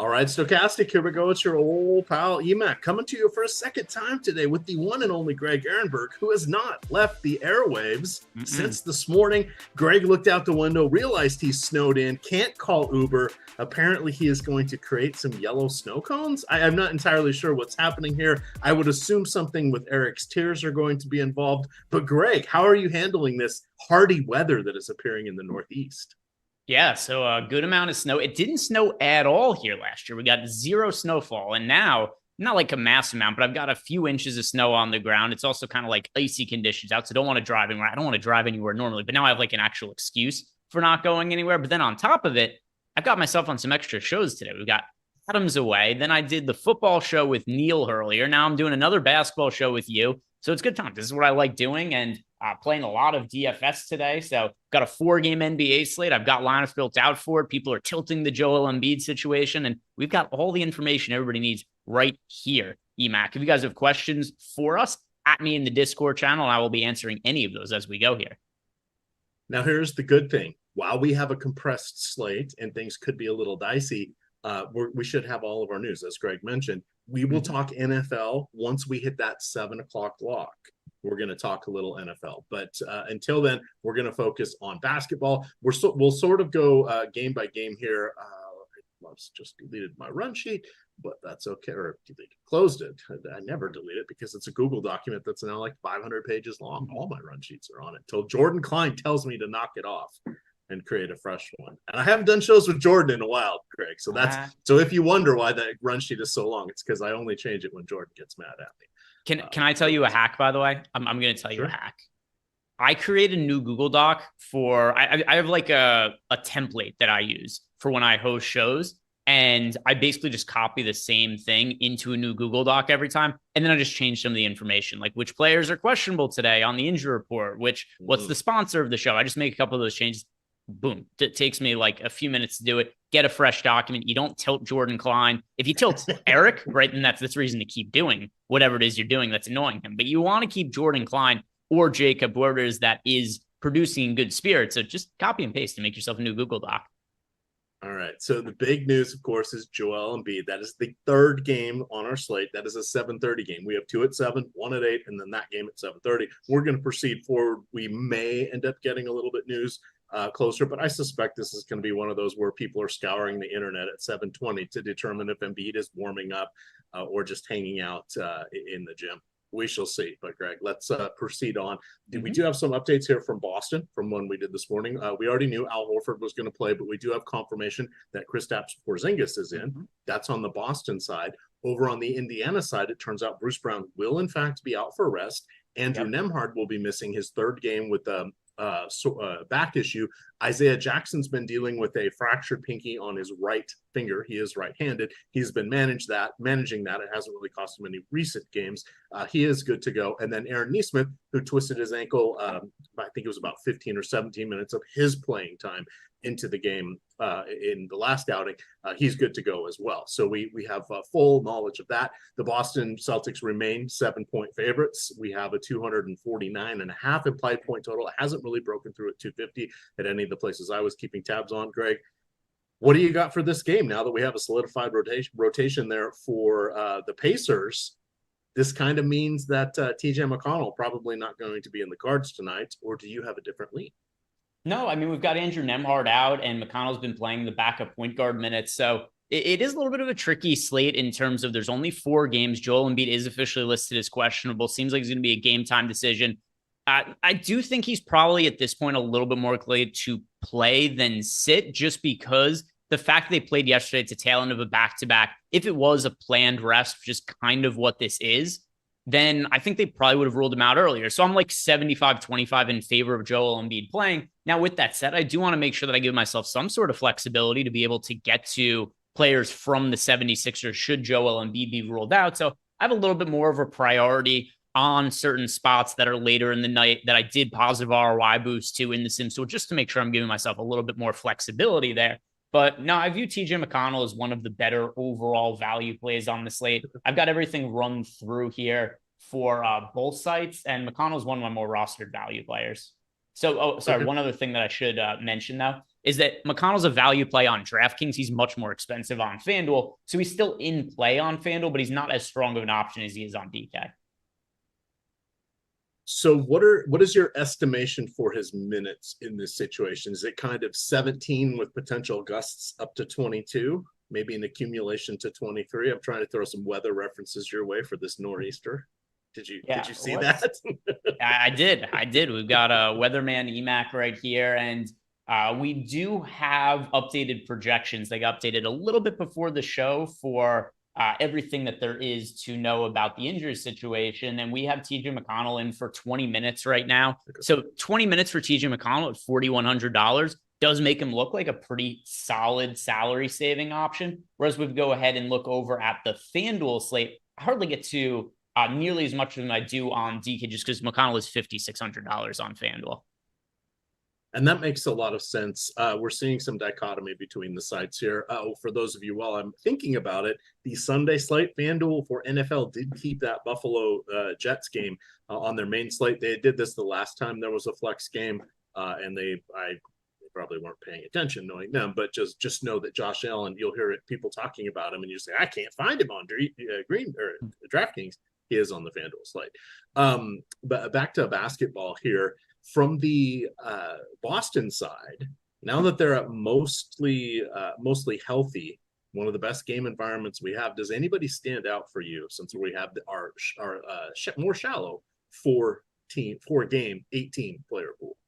All right, Stochastic, here we go. It's your old pal EMac coming to you for a second time today with the one and only Greg Ehrenberg, who has not left the airwaves since this morning. Greg looked out the window, realized he's snowed in, can't call Uber. Apparently, he is going to create some yellow snow cones. I'm not entirely sure what's happening here. I would assume something with Eric's tears are going to be involved. But Greg, how are you handling this hardy weather that is appearing in the Northeast? Yeah, so a good amount of snow. It didn't snow at all here last year. We got zero snowfall. And now, not like a mass amount, but I've got a few inches of snow on the ground. It's also kind of like icy conditions out. So I don't want to drive anywhere. I don't want to drive anywhere normally. But now I have like an actual excuse for not going anywhere. But then on top of it, I've got myself on some extra shows today. We've got Adams away. Then I did the football show with Neil earlier. Now I'm doing another basketball show with you. So it's good time. This is what I like doing. And playing a lot of DFS today. So got a 4-game NBA slate. I've got lineups built out for it. People are tilting the Joel Embiid situation. And we've got all the information everybody needs right here, EMac. If you guys have questions for us, at me in the Discord channel, I will be answering any of those as we go here. Now, here's the good thing. While we have a compressed slate and things could be a little dicey, we should have all of our news, as Greg mentioned. We will talk NFL once we hit that 7 o'clock block. We're going to talk a little NFL, but until then, we're going to focus on basketball. We'll sort of go game by game here. I just deleted my run sheet, but that's okay. Or closed it. I never delete it because it's a Google document that's now like 500 pages long. All my run sheets are on it until Jordan Klein tells me to knock it off and create a fresh one. And I haven't done shows with Jordan in a while, Greg. So so if you wonder why that run sheet is so long, it's because I only change it when Jordan gets mad at me. Can I tell you a hack, by the way? I'm going to tell you a hack. I create a new Google Doc for, I have like a template that I use for when I host shows. And I basically just copy the same thing into a new Google Doc every time. And then I just change some of the information, like which players are questionable today on the injury report, what's the sponsor of the show. I just make a couple of those changes. Boom. It takes me like a few minutes to do it. Get a fresh document. You don't tilt Jordan Klein. If you tilt Eric, right, then that's reason to keep doing whatever it is you're doing that's annoying him. But you want to keep Jordan Klein or Jacob, whoever it is that is producing good spirits. So just copy and paste and make yourself a new Google Doc. All right. So the big news, of course, is Joel Embiid. That is the third game on our slate. That is a 7:30 game. We have 2 at 7, 1 at 8, and then that game at 7:30. We're going to proceed forward. We may end up getting a little bit news closer, but I suspect this is going to be one of those where people are scouring the internet at 7:20 to determine if Embiid is warming up or just hanging out in the gym. We shall see. But Greg, let's proceed on. We do have some updates here from Boston from when we did this morning. We already knew Al Horford was going to play, but we do have confirmation that Kristaps Porzingis is in. That's on the Boston side. Over on the Indiana side, it turns out Bruce Brown will in fact be out for rest. Andrew Nembhard will be missing his third game with back issue. Isaiah Jackson's been dealing with a fractured pinky on his right finger. He is right-handed. He's been managing that. It hasn't really cost him any recent games. He is good to go. And then Aaron Nesmith, who twisted his ankle, I think it was about 15 or 17 minutes of his playing time into the game in the last outing. He's good to go as well. So we have full knowledge of that. The Boston Celtics remain 7-point favorites. We have a 249.5 implied point total. It hasn't really broken through at 250 at any of the places I was keeping tabs on. Greg, what do you got for this game now that we have a solidified rotation there for the Pacers? This kind of means that TJ McConnell probably not going to be in the cards tonight, or do you have a different lead? No, I mean, we've got Andrew Nembhard out, and McConnell's been playing the backup point guard minutes. So it is a little bit of a tricky slate in terms of there's only 4 games. Joel Embiid is officially listed as questionable. Seems like it's going to be a game time decision. I do think he's probably at this point a little bit more likely to play than sit, just because the fact they played yesterday, it's a tail end of a back-to-back. If it was a planned rest, which is kind of what this is, then I think they probably would have ruled him out earlier. So I'm like 75-25 in favor of Joel Embiid playing. Now, with that said, I do want to make sure that I give myself some sort of flexibility to be able to get to players from the 76ers should Joel Embiid be ruled out. So I have a little bit more of a priority on certain spots that are later in the night that I did positive ROI boost to in the sim. So just to make sure I'm giving myself a little bit more flexibility there. But no, I view TJ McConnell as one of the better overall value plays on the slate. I've got everything run through here for both sites, and McConnell's one of my more rostered value players. So, one other thing that I should mention, though, is that McConnell's a value play on DraftKings. He's much more expensive on FanDuel. So he's still in play on FanDuel, but he's not as strong of an option as he is on DK. So what is your estimation for his minutes in this situation? Is it kind of 17 with potential gusts up to 22? Maybe an accumulation to 23? I'm trying to throw some weather references your way for this nor'easter. Did you see that? I did. We've got a weatherman EMac right here, and we do have updated projections. They got updated a little bit before the show for everything that there is to know about the injury situation. And we have TJ McConnell in for 20 minutes right now. So 20 minutes for TJ McConnell at $4,100 does make him look like a pretty solid salary saving option. Whereas we go ahead and look over at the FanDuel slate, I hardly get to nearly as much as I do on DK just because McConnell is $5,600 on FanDuel. And that makes a lot of sense. We're seeing some dichotomy between the sites here. For those of you, while I'm thinking about it, the Sunday slate, FanDuel for NFL did keep that Buffalo Jets game on their main slate. They did this the last time there was a flex game, and they probably weren't paying attention knowing them, but just know that Josh Allen, you'll hear people talking about him, and you say, I can't find him on Green or DraftKings. He is on the FanDuel slate. But back to basketball here. From the Boston side, now that they're mostly healthy, one of the best game environments we have, does anybody stand out for you since we have our more shallow four game 18 player pool?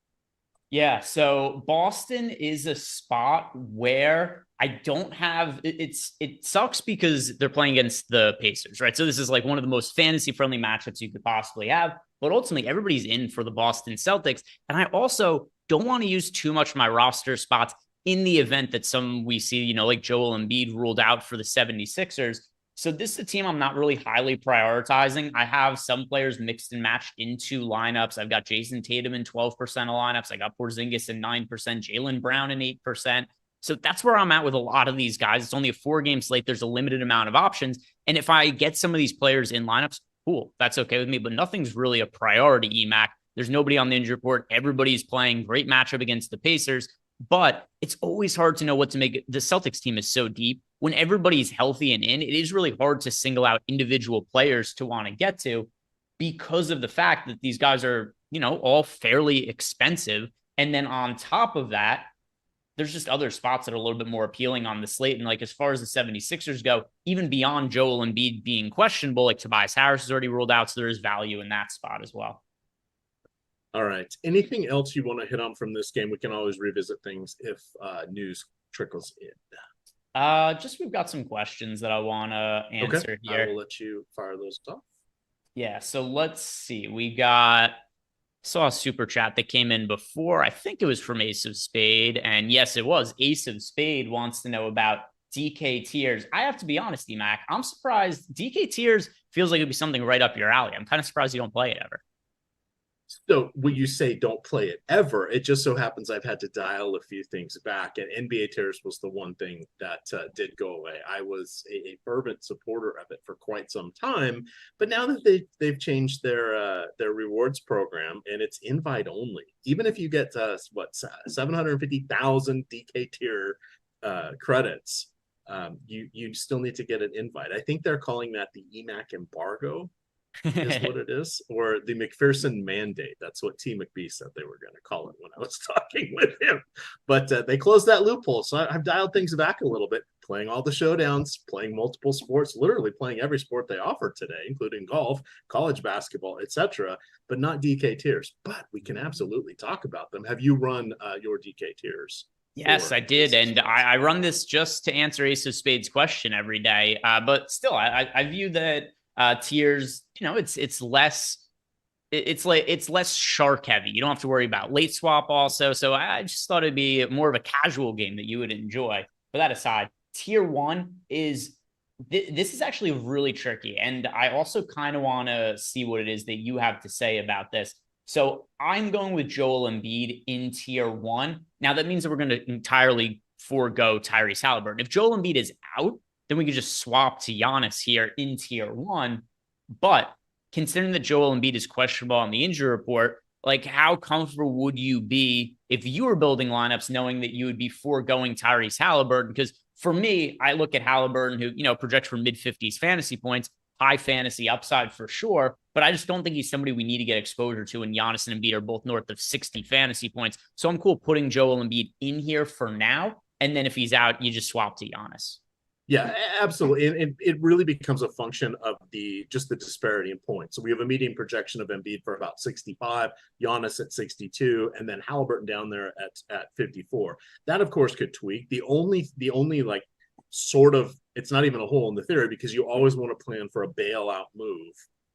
Yeah, so Boston is a spot where I don't have it sucks because they're playing against the Pacers, right? So this is like one of the most fantasy friendly matchups you could possibly have. But ultimately, everybody's in for the Boston Celtics. And I also don't want to use too much of my roster spots in the event that some we see, like Joel Embiid ruled out for the 76ers. So this is a team I'm not really highly prioritizing. I have some players mixed and matched into lineups. I've got Jason Tatum in 12% of lineups. I got Porzingis in 9%, Jaylen Brown in 8%. So that's where I'm at with a lot of these guys. It's only a 4-game slate. There's a limited amount of options. And if I get some of these players in lineups, cool, that's okay with me, but nothing's really a priority, EMac. There's nobody on the injury report. Everybody's playing. Great matchup against the Pacers, but it's always hard to know what to make. The Celtics team is so deep. When everybody's healthy and in, it is really hard to single out individual players to want to get to because of the fact that these guys are, all fairly expensive. And then on top of that, there's just other spots that are a little bit more appealing on the slate. And like, as far as the 76ers go, even beyond Joel Embiid being questionable, like Tobias Harris is already ruled out. So there is value in that spot as well. All right. Anything else you want to hit on from this game? We can always revisit things if news trickles in. Just we've got some questions that I want to answer here. I will let you fire those off. Yeah. So let's see. Saw a super chat that came in before. I think it was from Ace of Spade. And yes, it was. Ace of Spade wants to know about DK tiers. I have to be honest, EMac, I'm surprised. DK tiers feels like it'd be something right up your alley. I'm kind of surprised you don't play it ever. So when you say don't play it ever, it just so happens I've had to dial a few things back, and NBA tiers was the one thing that did go away. I was a fervent supporter of it for quite some time, but now that they've changed their rewards program and it's invite only, even if you get 750,000 DK tier credits, you still need to get an invite. I think they're calling that the EMac embargo. Is what it is, or the McPherson mandate. That's what T. McBee said they were going to call it when I was talking with him. But they closed that loophole, so I've dialed things back a little bit, playing all the showdowns, playing multiple sports, literally playing every sport they offer today, including golf, college basketball, etc., but not DK tiers. But we can absolutely talk about them. Have you run your DK tiers? Yes, I did. And I run this just to answer Ace of Spades question every day. But still, I view that tiers, it's less shark heavy. You don't have to worry about late swap also. So I just thought it'd be more of a casual game that you would enjoy. But that aside, tier 1 is this is actually really tricky. And I also kind of want to see what it is that you have to say about this. So I'm going with Joel Embiid in tier 1. Now that means that we're going to entirely forego Tyrese Halliburton. If Joel Embiid is out, then we could just swap to Giannis here in tier 1. But considering that Joel Embiid is questionable on the injury report, Like, how comfortable would you be if you were building lineups knowing that you would be foregoing Tyrese Halliburton? Because for me, I look at Halliburton, who, projects for mid-50s fantasy points, high fantasy upside for sure, but I just don't think he's somebody we need to get exposure to. And Giannis and Embiid are both north of 60 fantasy points. So I'm cool putting Joel Embiid in here for now. And then if he's out, you just swap to Giannis. Yeah, absolutely. And it really becomes a function of just the disparity in points. So we have a median projection of Embiid for about 65, Giannis at 62, and then Halliburton down there at 54. That, of course, could tweak. The only like sort of, it's not even a hole in the theory, because you always want to plan for a bailout move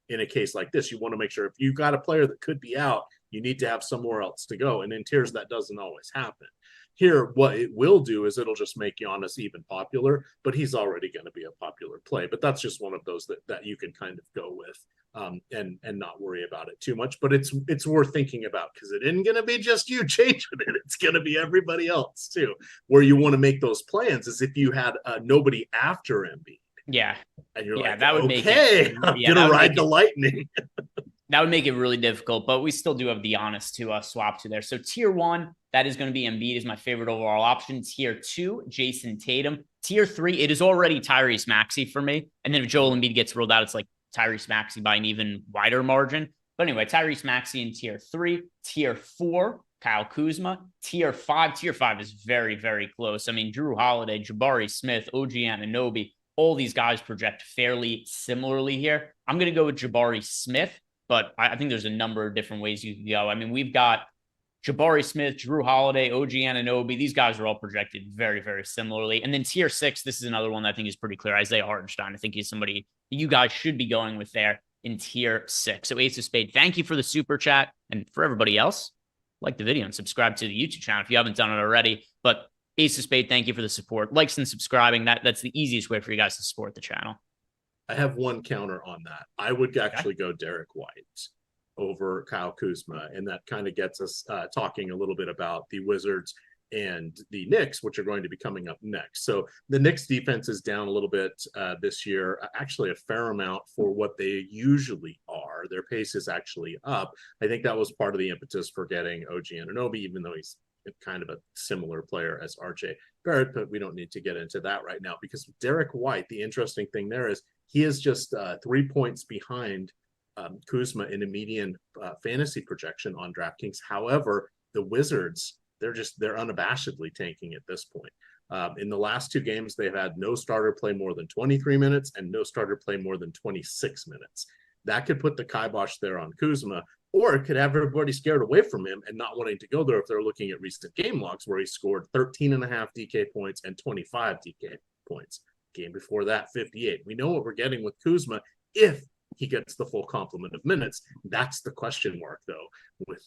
in a case like this. You want to make sure if you've got a player that could be out, you need to have somewhere else to go. And in tiers, that doesn't always happen. Here, what it will do is it'll just make Giannis even popular, but he's already going to be a popular play. But that's just one of those that you can kind of go with and not worry about it too much. But it's worth thinking about, because it isn't going to be just you changing it. It's going to be everybody else too. Where you want to make those plans is if you had nobody after Embiid. Yeah. And you're like, that would make it, I'm going to ride the lightning. That would make it really difficult, but we still do have the Giannis to swap to there. So tier 1, that is going to be Embiid, is my favorite overall option. Tier 2, Jason Tatum. Tier 3, it is already Tyrese Maxey for me. And then if Joel Embiid gets ruled out, it's like Tyrese Maxey by an even wider margin. But anyway, Tyrese Maxey in tier 3. Tier 4, Kyle Kuzma. Tier 5 is very, very close. I mean, Drew Holiday, Jabari Smith, OG Anunoby, all these guys project fairly similarly here. I'm going to go with Jabari Smith, but I think there's a number of different ways you can go. I mean, we've got Jabari Smith, Drew Holiday, OG Anunoby. These guys are all projected very, very similarly. And then tier 6, this is another one that I think is pretty clear. Isaiah Hartenstein, I think he's somebody you guys should be going with there in tier 6. So Ace of Spade, thank you for the super chat. And for everybody else, like the video and subscribe to the YouTube channel if you haven't done it already. But Ace of Spade, thank you for the support. Likes and subscribing. That's the easiest way for you guys to support the channel. I have one counter on that. I would actually go Derek White over Kyle Kuzma, and that kind of gets us talking a little bit about the Wizards and the Knicks, which are going to be coming up next. So the Knicks defense is down a little bit this year, actually a fair amount for what they usually are. Their pace is actually up. I think that was part of the impetus for getting OG Anunoby, even though he's kind of a similar player as RJ Barrett, but we don't need to get into that right now, because Derek White, the interesting thing there is he is just 3 points behind Kuzma in a median fantasy projection on DraftKings. However, the Wizards, they're unabashedly tanking at this point. In the last 2 games, they've had no starter play more than 23 minutes and no starter play more than 26 minutes. That could put the kibosh there on Kuzma, or it could have everybody scared away from him and not wanting to go there if they're looking at recent game logs where he scored 13.5 DK points and 25 DK points. Game before that, 58. We know what we're getting with Kuzma if he gets the full complement of minutes. That's the question mark, though, with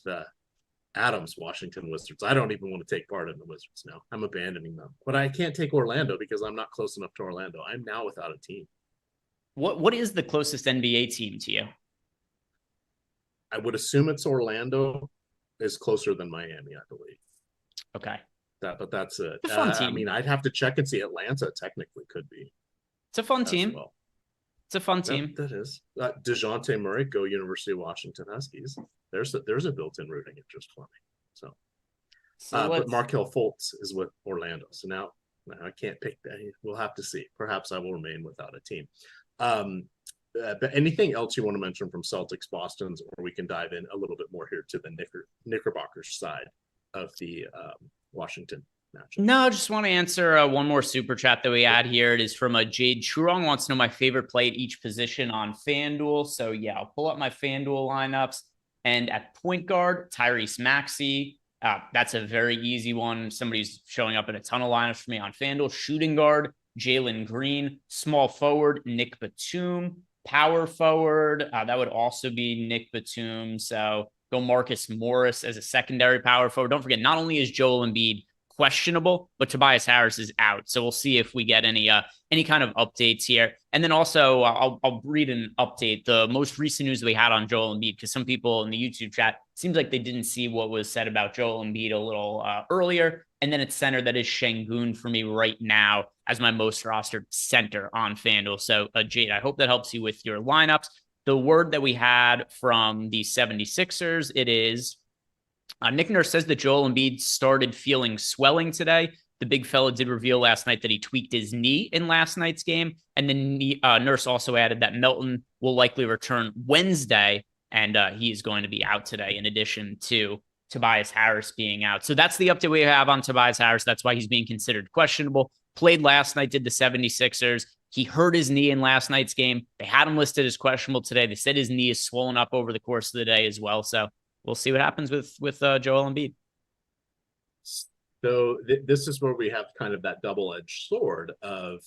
Adams, Washington Wizards. I don't even want to take part in the Wizards now. I'm abandoning them. But I can't take Orlando because I'm not close enough to Orlando. I'm now without a team. What is the closest NBA team to you? I would assume it's Orlando is closer than Miami, I believe. Okay. But that's it. It's a fun team. I mean, I'd have to check and see. Atlanta technically could be. It's a fun team. Well. It's a fun team. That is. DeJounte Murray, go University of Washington Huskies. There's a built-in rooting interest for me. But Markelle Fultz is with Orlando. So now I can't pick that. We'll have to see. Perhaps I will remain without a team. But anything else you want to mention from Celtics, Boston's, or we can dive in a little bit more here to the Knickerbockers side of the Washington matchup? No, I just want to answer one more super chat that we had here. It is from a Jade Churong, wants to know my favorite play at each position on FanDuel. So yeah, I'll pull up my FanDuel lineups. And at point guard, Tyrese Maxey. That's a very easy one. Somebody's showing up in a ton of lineups for me on FanDuel. Shooting guard, Jalen Green. Small forward, Nick Batum. Power forward, that would also be Nick Batum. So go Marcus Morris as a secondary power forward. Don't forget, not only is Joel Embiid questionable, but Tobias Harris is out. So we'll see if we get any kind of updates here. And then also, I'll read an update. The most recent news that we had on Joel Embiid, because some people in the YouTube chat seems like they didn't see what was said about Joel Embiid a little earlier. And then it's center, that is Şengün for me right now as my most rostered center on FanDuel. So Jade, I hope that helps you with your lineups. the word that we had from the 76ers, it is Nick Nurse says that Joel Embiid started feeling swelling today. The big fella did reveal last night that he tweaked his knee in last night's game. And then Nurse also added that Melton will likely return Wednesday, and he is going to be out today in addition to Tobias Harris being out. So that's the update we have on Tobias Harris. That's why he's being considered questionable. Played last night, did the 76ers. He hurt his knee in last night's game. They had him listed as questionable today. They said his knee is swollen up over the course of the day as well. So we'll see what happens with Joel Embiid. So this is where we have kind of that double-edged sword of,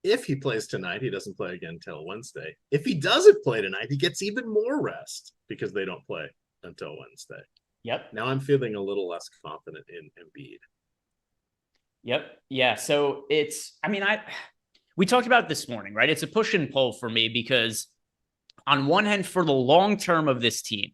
if he plays tonight, he doesn't play again until Wednesday. If he doesn't play tonight, he gets even more rest because they don't play until Wednesday. Yep. Now I'm feeling a little less confident in Embiid. Yep. Yeah. So we talked about it this morning, right? It's a push and pull for me because on one hand, for the long term of this team,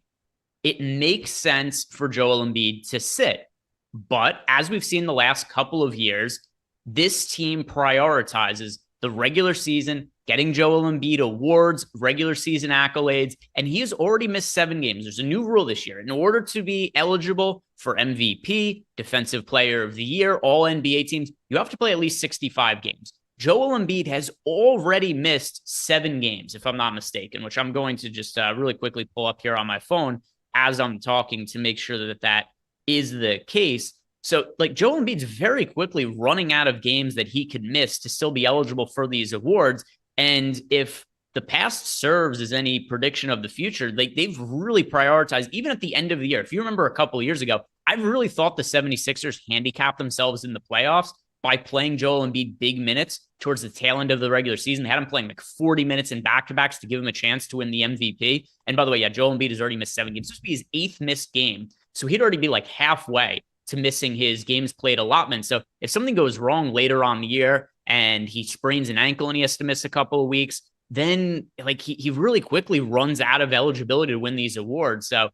it makes sense for Joel Embiid to sit. But as we've seen the last couple of years, this team prioritizes the regular season, getting Joel Embiid awards, regular season accolades, and he has already missed 7 games. There's a new rule this year. In order to be eligible for MVP, Defensive Player of the Year, all NBA teams, you have to play at least 65 games. Joel Embiid has already missed 7 games, if I'm not mistaken, which I'm going to just really quickly pull up here on my phone as I'm talking to make sure that that is the case. So, like, Joel Embiid's very quickly running out of games that he could miss to still be eligible for these awards. And if the past serves as any prediction of the future, they've really prioritized, even at the end of the year. If you remember a couple of years ago, I really thought the 76ers handicapped themselves in the playoffs by playing Joel Embiid big minutes towards the tail end of the regular season. They had him playing like 40 minutes in back-to-backs to give him a chance to win the MVP. And by the way, yeah, Joel Embiid has already missed 7 games. This would be his 8th missed game. So he'd already be like halfway to missing his games played allotment. So if something goes wrong later on the year and he sprains an ankle and he has to miss a couple of weeks, then like he really quickly runs out of eligibility to win these awards. So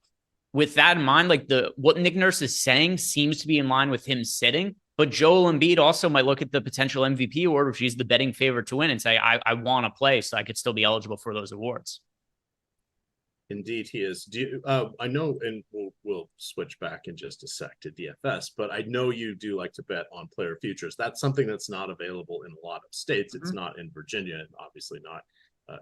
with that in mind, like what Nick Nurse is saying seems to be in line with him sitting. But Joel Embiid also might look at the potential MVP award, which he's the betting favorite to win, and say, I want to play so I could still be eligible for those awards. Indeed, he is. I know, and we'll switch back in just a sec to DFS, but I know you do like to bet on player futures. That's something that's not available in a lot of states. It's not in Virginia, and obviously not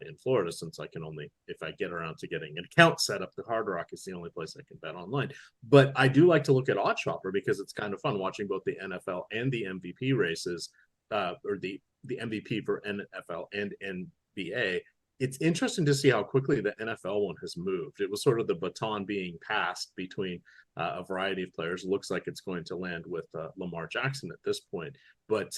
in Florida, since I can only, if I get around to getting an account set up, the Hard Rock is the only place I can bet online. But I do like to look at OddsShopper because it's kind of fun watching both the NFL and the MVP races, or the MVP for NFL and NBA. It's interesting to see how quickly the NFL one has moved. It was sort of the baton being passed between a variety of players. It looks like it's going to land with Lamar Jackson at this point. But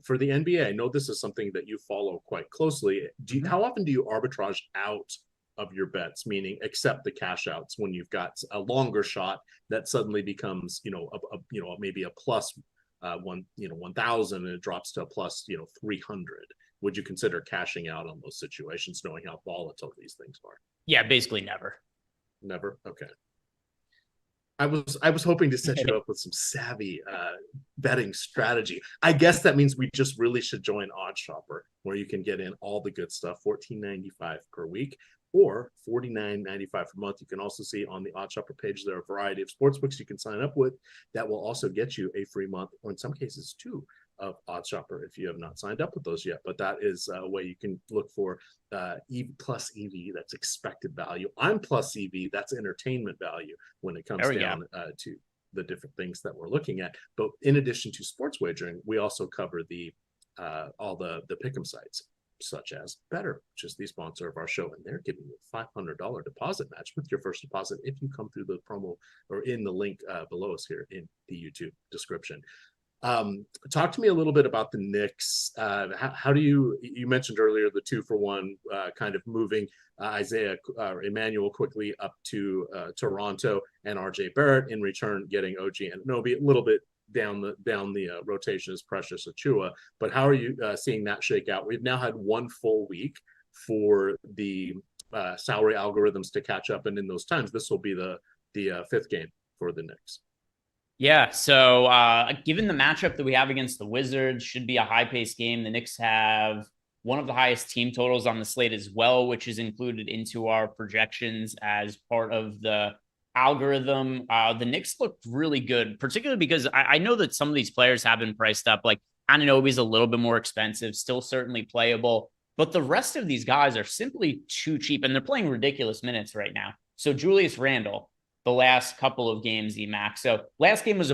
for the NBA, I know this is something that you follow quite closely. How often do you arbitrage out of your bets, meaning accept the cash outs when you've got a longer shot that suddenly becomes, maybe a plus 1,000 and it drops to a plus, 300? Would you consider cashing out on those situations, knowing how volatile these things are? Yeah, basically never. Never? Okay. I was hoping to set you up with some savvy betting strategy. I guess that means we just really should join OddsShopper, where you can get in all the good stuff, $14.95 per week or $49.95 per month. You can also see on the OddsShopper page there are a variety of sportsbooks you can sign up with that will also get you a free month, or in some cases 2, of OddsShopper if you have not signed up with those yet. But that is a way you can look for plus EV, that's expected value. I'm plus EV, that's entertainment value when it comes down to the different things that we're looking at. But in addition to sports wagering, we also cover all the pick'em sites, such as Better, which is the sponsor of our show, and they're giving you a $500 deposit match with your first deposit if you come through the promo or in the link below us here in the YouTube description. Talk to me a little bit about the Knicks. How do you mentioned earlier the 2-for-1 kind of moving Emmanuel quickly up to Toronto, and RJ Barrett in return getting OG Anunoby a little bit down the rotation is Precious Achiuwa. But how are you seeing that shake out? We've now had 1 full week for the salary algorithms to catch up, and in those times, this will be the 5th game for the Knicks. Yeah, so given the matchup that we have against the Wizards, should be a high-paced game. The Knicks have one of the highest team totals on the slate as well, which is included into our projections as part of the algorithm. The Knicks looked really good, particularly because I know that some of these players have been priced up. Like Anunoby's a little bit more expensive, still certainly playable, but the rest of these guys are simply too cheap, and they're playing ridiculous minutes right now. So Julius Randle, the last couple of games, EMac. So last game was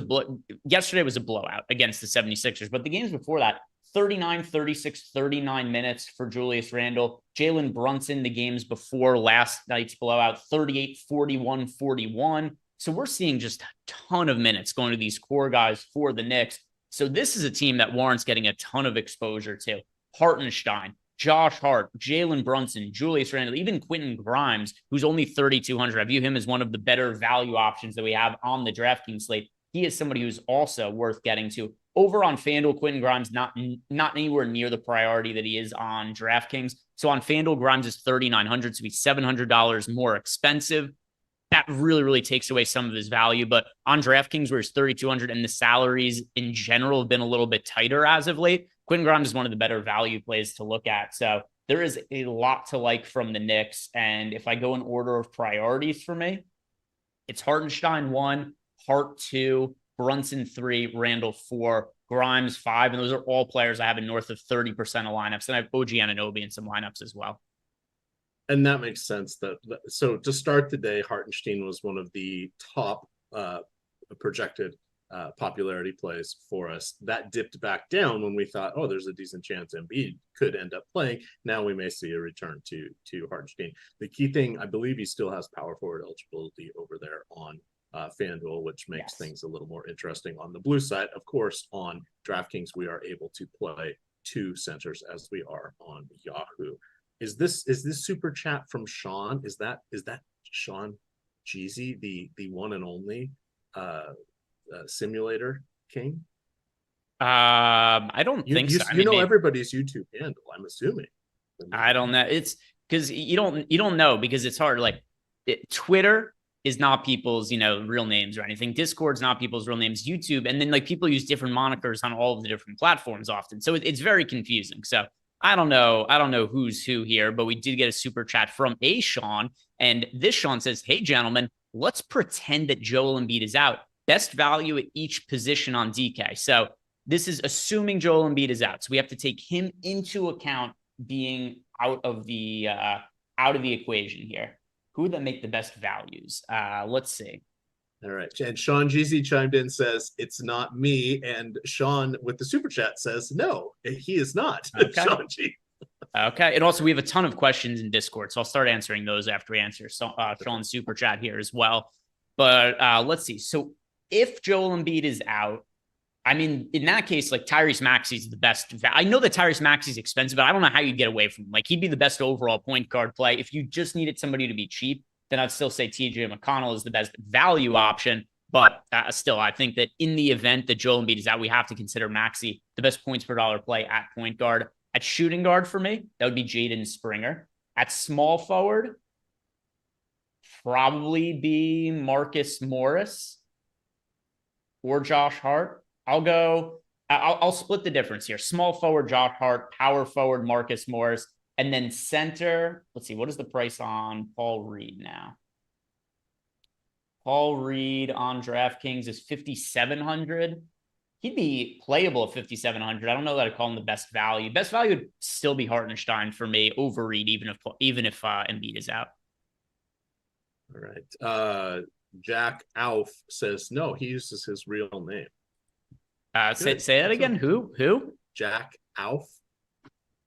yesterday was a blowout against the 76ers, but the games before that, 39, 36, 39 minutes for Julius Randle. Jalen Brunson, the games before last night's blowout, 38, 41, 41. So we're seeing just a ton of minutes going to these core guys for the Knicks. So this is a team that warrants getting a ton of exposure to. Hartenstein, Josh Hart, Jalen Brunson, Julius Randle, even Quentin Grimes, who's only 3,200. I view him as one of the better value options that we have on the DraftKings slate. He is somebody who's also worth getting to. Over on FanDuel, Quentin Grimes not anywhere near the priority that he is on DraftKings. So on FanDuel, Grimes is 3,900, so he's $700 more expensive. That really, really takes away some of his value. But on DraftKings, where it's 3,200 and the salaries in general have been a little bit tighter as of late, Quentin Grimes is one of the better value plays to look at. So there is a lot to like from the Knicks. And if I go in order of priorities for me, it's Hartenstein 1, Hart 2, Brunson 3, Randle 4, Grimes 5. And those are all players I have in north of 30% of lineups. And I have OG Anunoby in some lineups as well. And that makes sense. So to start the day, Hartenstein was one of the top projected popularity plays for us. That dipped back down when we thought, oh, there's a decent chance Embiid could end up playing. Now we may see a return to Hartenstein. The key thing, I believe he still has power forward eligibility over there on FanDuel, which makes things a little more interesting on the blue side. Of course, on DraftKings, we are able to play 2 centers as we are on Yahoo. Is this super chat from Sean? Is that Sean Jeezy, the one and only simulator king? I don't think so. You know everybody's YouTube handle, I'm assuming. I don't know. It's because you don't know, because it's hard. Like Twitter is not people's, real names or anything. Discord's not people's real names. YouTube, and then like people use different monikers on all of the different platforms often. So it's very confusing. So I don't know who's who here, but we did get a super chat from a Sean, and this Sean says, "Hey gentlemen, let's pretend that Joel Embiid is out. Best value at each position on DK." So this is assuming Joel Embiid is out. So we have to take him into account being out of the equation here. Who would that make the best values? Let's see. All right. And Sean Jeezy chimed in, says, it's not me. And Sean with the super chat says, no, he is not. Okay. Sean G. Okay. And also we have a ton of questions in Discord, so I'll start answering those after we answer Sean's super chat here as well. But let's see. So if Joel Embiid is out, I mean, in that case, like Tyrese Maxey's the best. I know that Tyrese Maxey's expensive, but I don't know how you get away from him. Like he'd be the best overall point guard play. If you just needed somebody to be cheap, then I'd still say TJ McConnell is the best value option. But still, I think that in the event that Joel Embiid is out, we have to consider Maxey the best points per dollar play at point guard. At shooting guard for me, that would be Jaden Springer. At small forward, probably be Marcus Morris or Josh Hart. I'll split the difference here. Small forward, Josh Hart. Power forward, Marcus Morris. And then center, let's see, what is the price on Paul Reed now? Paul Reed on DraftKings is 5,700. He'd be playable at 5,700. I don't know that I'd call him the best value. Best value would still be Hartenstein for me over Reed, even if Embiid is out. All right. Jack Alf says, no, he uses his real name. Say that again. Who? Jack Alf.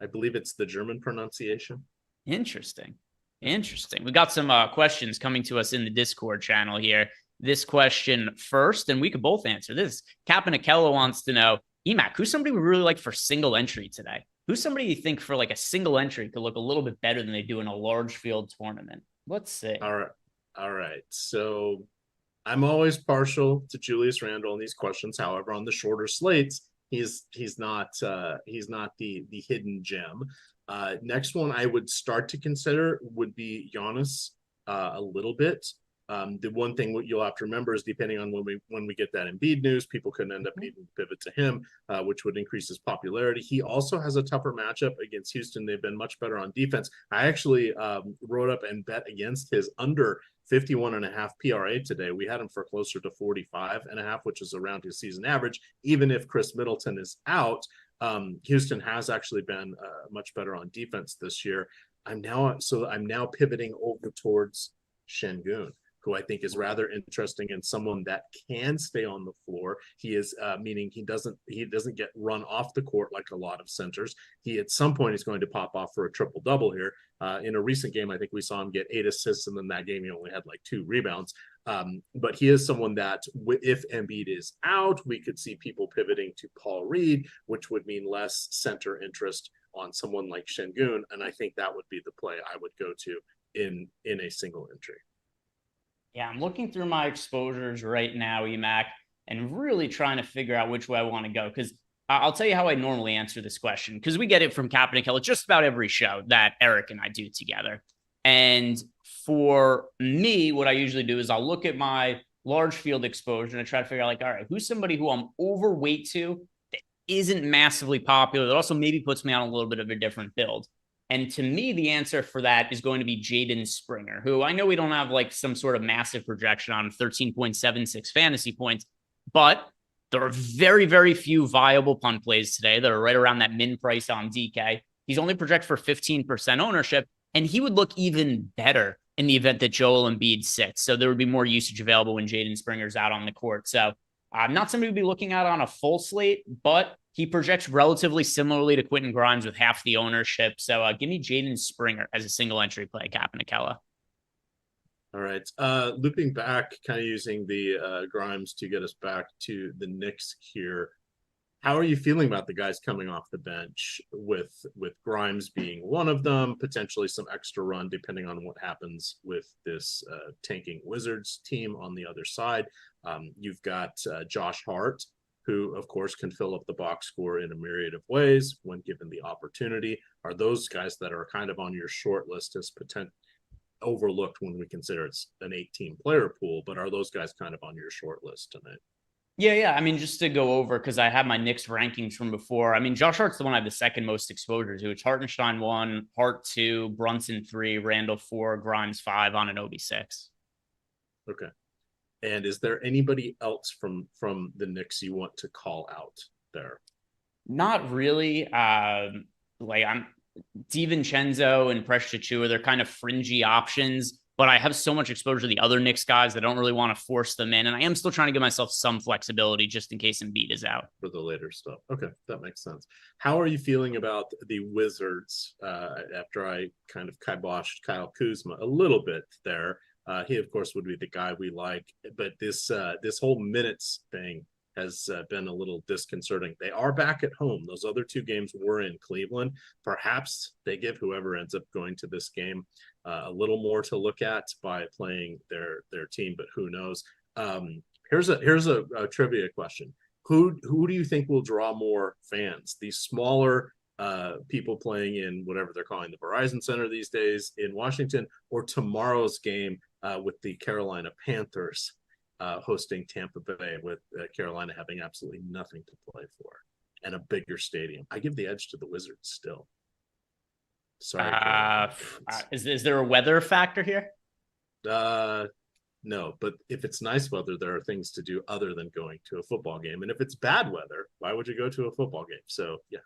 I believe it's the German pronunciation. Interesting. We got some questions coming to us in the Discord channel here. This question first, and we could both answer this. Captain Akello wants to know, EMac, who's somebody we really like for single entry today? Who's somebody you think for like a single entry could look a little bit better than they do in a large field tournament? Let's see. All right. So I'm always partial to Julius Randle in these questions. However, on the shorter slates, he's not the hidden gem. Next one I would start to consider would be Giannis a little bit. The one thing you'll have to remember is depending on when we get that Embiid news, people could end up needing to pivot to him, which would increase his popularity. He also has a tougher matchup against Houston. They've been much better on defense. I actually wrote up and bet against his under 51.5 PRA today. We had him for closer to 45.5, which is around his season average. Even if Chris Middleton is out, Houston has actually been much better on defense this year. I'm now pivoting over towards Şengün, who I think is rather interesting and someone that can stay on the floor. He is meaning he doesn't get run off the court like a lot of centers. He at some point is going to pop off for a triple double here. In a recent game, I think we saw him get 8 assists, and then that game he only had like 2 rebounds. But he is someone that if Embiid is out, we could see people pivoting to Paul Reed, which would mean less center interest on someone like Şengün. And I think that would be the play I would go to in a single entry. Yeah, I'm looking through my exposures right now, EMac, and really trying to figure out which way I want to go. Because I'll tell you how I normally answer this question, because we get it from Captain and Keller just about every show that Eric and I do together. And for me, what I usually do is I'll look at my large field exposure and I try to figure out, like, all right, who's somebody who I'm overweight to that isn't massively popular, that also maybe puts me on a little bit of a different build. And to me, the answer for that is going to be Jaden Springer, who I know we don't have like some sort of massive projection on 13.76 fantasy points, but there are very, very few viable punt plays today that are right around that min price on DK. He's only projected for 15% ownership, and he would look even better in the event that Joel Embiid sits. So there would be more usage available when Jaden Springer's out on the court. So not somebody to be looking at on a full slate, but he projects relatively similarly to Quentin Grimes with half the ownership. So give me Jaden Springer as a single entry play, Cap and Akella. All right. Looping back, kind of using the Grimes to get us back to the Knicks here. How are you feeling about the guys coming off the bench with Grimes being one of them, potentially some extra run depending on what happens with this tanking Wizards team on the other side? You've got Josh Hart, who, of course, can fill up the box score in a myriad of ways when given the opportunity. Are those guys that are kind of on your short list as overlooked when we consider it's an 18 player pool, but are those guys kind of on your short list tonight? Yeah. I mean, just to go over, because I have my Knicks rankings from before. I mean, Josh Hart's the one I have the second most exposure to. It's Hartenstein 1, Hart 2, Brunson 3, Randall 4, Grimes 5, Anunoby 6. Okay. And is there anybody else from the Knicks you want to call out there? Not really. I'm DiVincenzo and Precious Achiuwa, they're kind of fringy options, but I have so much exposure to the other Knicks guys that I don't really want to force them in. And I am still trying to give myself some flexibility just in case Embiid is out. For the later stuff. Okay, that makes sense. How are you feeling about the Wizards after I kind of kiboshed Kyle Kuzma a little bit there? He, of course, would be the guy we like, but this whole minutes thing has been a little disconcerting. They are back at home. Those other 2 games were in Cleveland. Perhaps they give whoever ends up going to this game a little more to look at by playing their team, but who knows? Here's a trivia question. Who do you think will draw more fans? These smaller people playing in whatever they're calling the Verizon Center these days in Washington, or tomorrow's game with the Carolina Panthers hosting Tampa Bay, with Carolina having absolutely nothing to play for and a bigger stadium? I give the edge to the Wizards still. Sorry. Is there a weather factor here? No, but if it's nice weather, there are things to do other than going to a football game. And if it's bad weather, why would you go to a football game? So, yeah.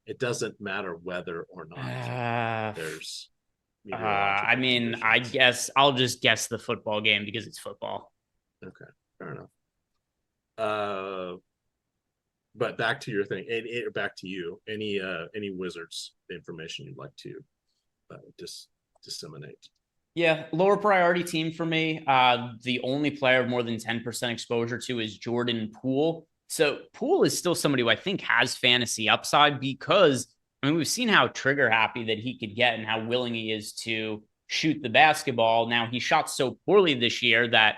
It doesn't matter whether or not there's I mean, I guess I'll just guess the football game because it's football. Okay, fair enough. But back to your thing, back to you. Any Wizards information you'd like to disseminate? Yeah, lower priority team for me. The only player of more than 10% exposure to is Jordan Poole. So Poole is still somebody who I think has fantasy upside because, I mean, we've seen how trigger happy that he could get and how willing he is to shoot the basketball. Now, he shot so poorly this year that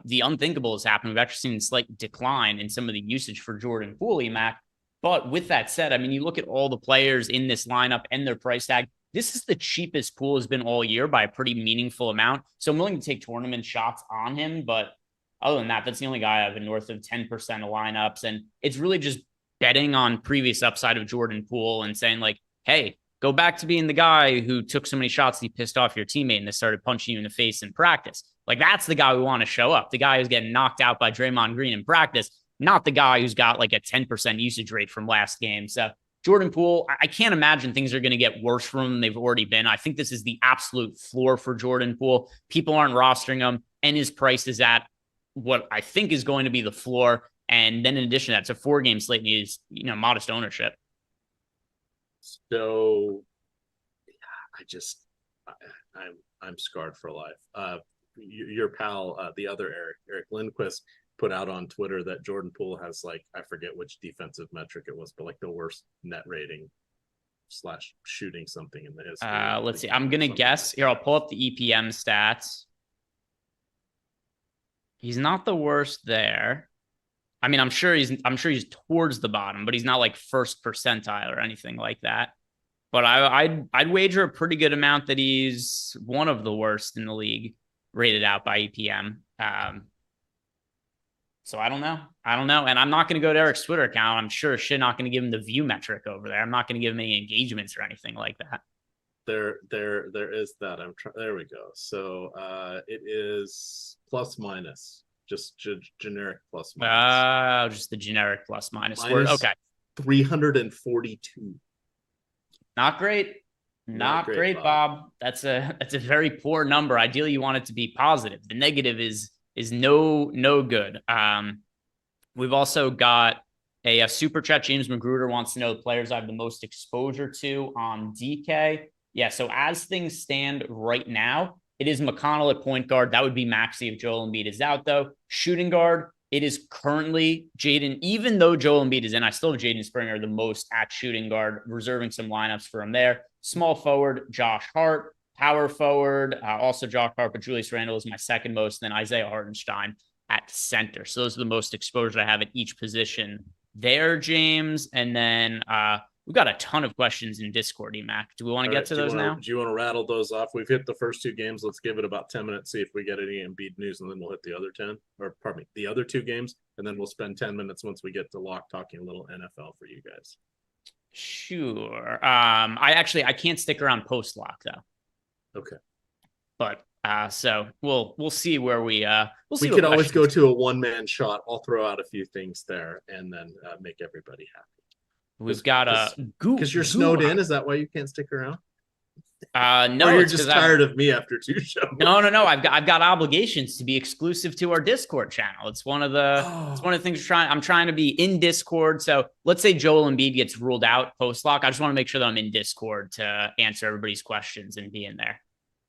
the unthinkable has happened. We've actually seen a slight decline in some of the usage for Jordan Poole, Mac. But with that said, I mean, you look at all the players in this lineup and their price tag, this is the cheapest pool has been all year by a pretty meaningful amount. So I'm willing to take tournament shots on him. But other than that, that's the only guy I've been north of 10% of lineups. And it's really just betting on previous upside of Jordan Poole and saying like, hey, go back to being the guy who took so many shots that he pissed off your teammate and they started punching you in the face in practice. Like, that's the guy we want to show up. The guy who's getting knocked out by Draymond Green in practice, not the guy who's got like a 10% usage rate from last game. So Jordan Poole, I can't imagine things are going to get worse for him than they've already been. I think this is the absolute floor for Jordan Poole. People aren't rostering him, and his price is at what I think is going to be the floor. And then in addition to that, it's a 4-game slate and he's, modest ownership. So I'm scarred for life. Your pal, the other Eric Lindquist, put out on Twitter that Jordan Poole has, like, I forget which defensive metric it was, but like the worst net rating / shooting something in the history. Let's see. I'm gonna guess here. I'll pull up the EPM stats. He's not the worst there. I mean, I'm sure he's towards the bottom, but he's not like first percentile or anything like that. But I'd wager a pretty good amount that he's one of the worst in the league rated out by EPM. So I don't know. And I'm not going to go to Eric's Twitter account. I'm sure shit not going to give him the view metric over there. I'm not going to give him any engagements or anything like that. There is that. There we go. So it is plus minus, just generic plus minus. Just the generic plus minus. Okay. 342. Not great. Not great, Bob. That's a very poor number. Ideally, you want it to be positive. The negative is no good. We've also got a super chat. James Magruder wants to know the players I have the most exposure to on DK. Yeah, so as things stand right now, it is McConnell at point guard. That would be Maxey if Joel Embiid is out, though. Shooting guard, it is currently Jaden. Even though Joel Embiid is in, I still have Jaden Springer the most at shooting guard, reserving some lineups for him there. Small forward, Josh Hart. Power forward, also Josh Hart, but Julius Randle is my second most, then Isaiah Hartenstein at center. So those are the most exposure I have at each position there, James. And then we've got a ton of questions in Discord, EMac. Do we want to get to those now? Do you want to rattle those off? We've hit the first 2 games. Let's give it about 10 minutes, see if we get any Embiid news, and then we'll hit the other 10, or pardon me, the other 2 games, and then we'll spend 10 minutes once we get to lock talking a little NFL for you guys. Sure. I can't stick around post lock though. Okay. But so we'll see where we could always go to a 1-man shot. I'll throw out a few things there and then make everybody happy. We've got because you're snowed in. Is that why you can't stick around? No, or you're just tired of me after 2 shows. No. I've got obligations to be exclusive to our Discord channel. It's one of the things I'm trying to be in Discord. So let's say Joel Embiid gets ruled out post lock. I just want to make sure that I'm in Discord to answer everybody's questions and be in there.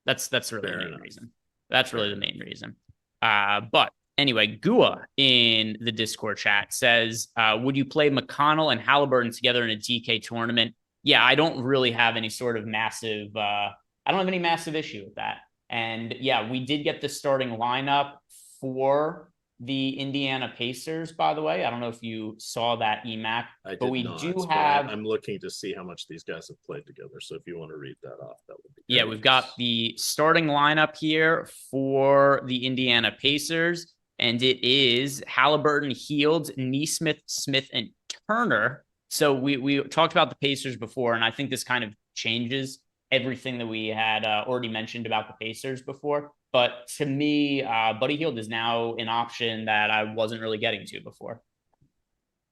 That's really the main reason. That's really the main reason. But anyway, Gua in the Discord chat says, would you play McConnell and Halliburton together in a DK tournament? Yeah, I don't really have any sort of massive issue with that. And yeah, we did get the starting lineup for the Indiana Pacers, by the way. I don't know if you saw that, EMac, but we do have. I'm looking to see how much these guys have played together. So if you want to read that off, that would be great. Yeah, we've got the starting lineup here for the Indiana Pacers, and it is Halliburton, Hield, Nesmith, Smith, and Turner. So we talked about the Pacers before, and I think this kind of changes everything that we had already mentioned about the Pacers before. But to me, Buddy Hield is now an option that I wasn't really getting to before.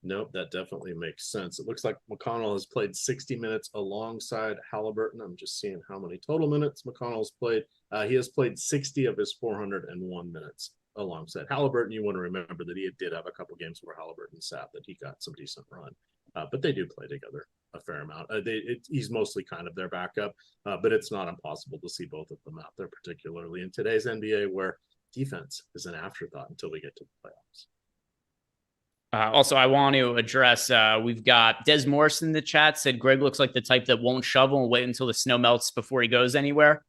Nope, that definitely makes sense. It looks like McConnell has played 60 minutes alongside Halliburton. I'm just seeing how many total minutes McConnell's played. He has played 60 of his 401 minutes alongside Halliburton. You want to remember that he did have a couple games where Halliburton sat, that he got some decent run. But they do play together a fair amount. He's mostly kind of their backup, but it's not impossible to see both of them out there, particularly in today's NBA where defense is an afterthought until we get to the playoffs. Also, I want to address, we've got Des Morris in the chat said, Greg looks like the type that won't shovel and wait until the snow melts before he goes anywhere.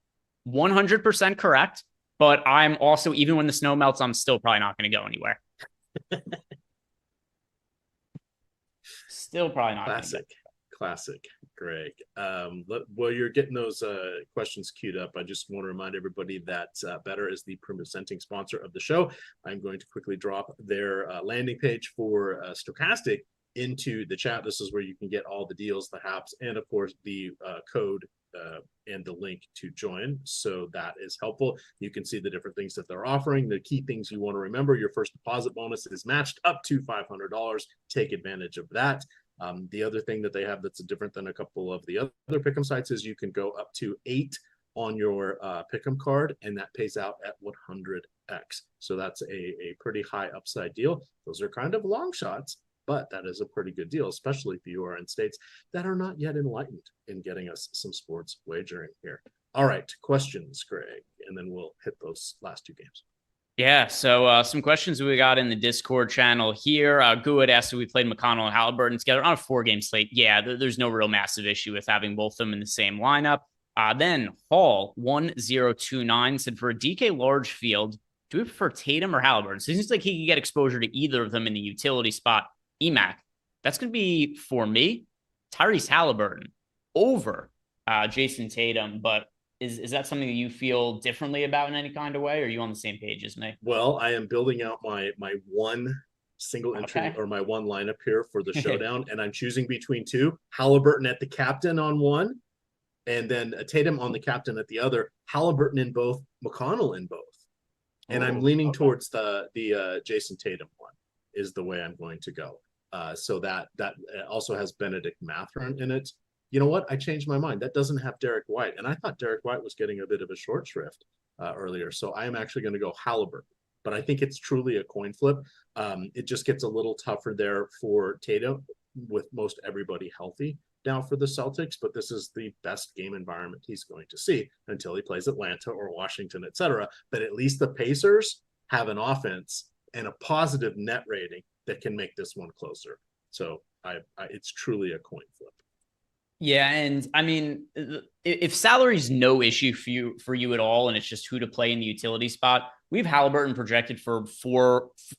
100% correct. But I'm also, even when the snow melts, I'm still probably not going to go anywhere. Still probably not. Classic. Great Greg. While you're getting those questions queued up, I just want to remind everybody that Better is the presenting sponsor of the show. I'm going to quickly drop their landing page for Stochastic into the chat. This is where you can get all the deals, the haps, and of course the code and the link to join. So that is helpful. You can see the different things that they're offering. The key things you want to remember: your first deposit bonus is matched up to $500. Take advantage of that. The other thing that they have that's different than a couple of the other pick'em sites is you can go up to 8 on your pick'em card, and that pays out at 100x. So that's a pretty high upside deal. Those are kind of long shots, but that is a pretty good deal, especially if you are in states that are not yet enlightened in getting us some sports wagering here. All right, questions, Greg, and then we'll hit those last 2 games. Yeah, so some questions we got in the Discord channel here. Good asked if we played McConnell and Halliburton together on a 4-game slate. Yeah, there's no real massive issue with having both of them in the same lineup. Then Hall 1029 said, for a DK large field, do we prefer Tatum or Halliburton? So it seems like he could get exposure to either of them in the utility spot. EMac, that's going to be, for me, Tyrese Halliburton over Jason Tatum, but is that something that you feel differently about in any kind of way, or are you on the same page as me? Well, I am building out my one single entry or my one lineup here for the showdown, and I'm choosing between 2. Halliburton at the captain on one, and then Tatum on the captain at the other. Halliburton in both, McConnell in both. And I'm leaning towards the Jason Tatum one is the way I'm going to go. So that also has Benedict Mathurin in it. You know what? I changed my mind. That doesn't have Derek White. And I thought Derek White was getting a bit of a short shrift earlier. So I am actually going to go Halliburton. But I think it's truly a coin flip. It just gets a little tougher there for Tatum with most everybody healthy now for the Celtics. But this is the best game environment he's going to see until he plays Atlanta or Washington, etc. But at least the Pacers have an offense and a positive net rating that can make this one closer. So it's truly a coin flip. Yeah, and I mean, if salary's no issue for you at all, and it's just who to play in the utility spot, we have Halliburton projected for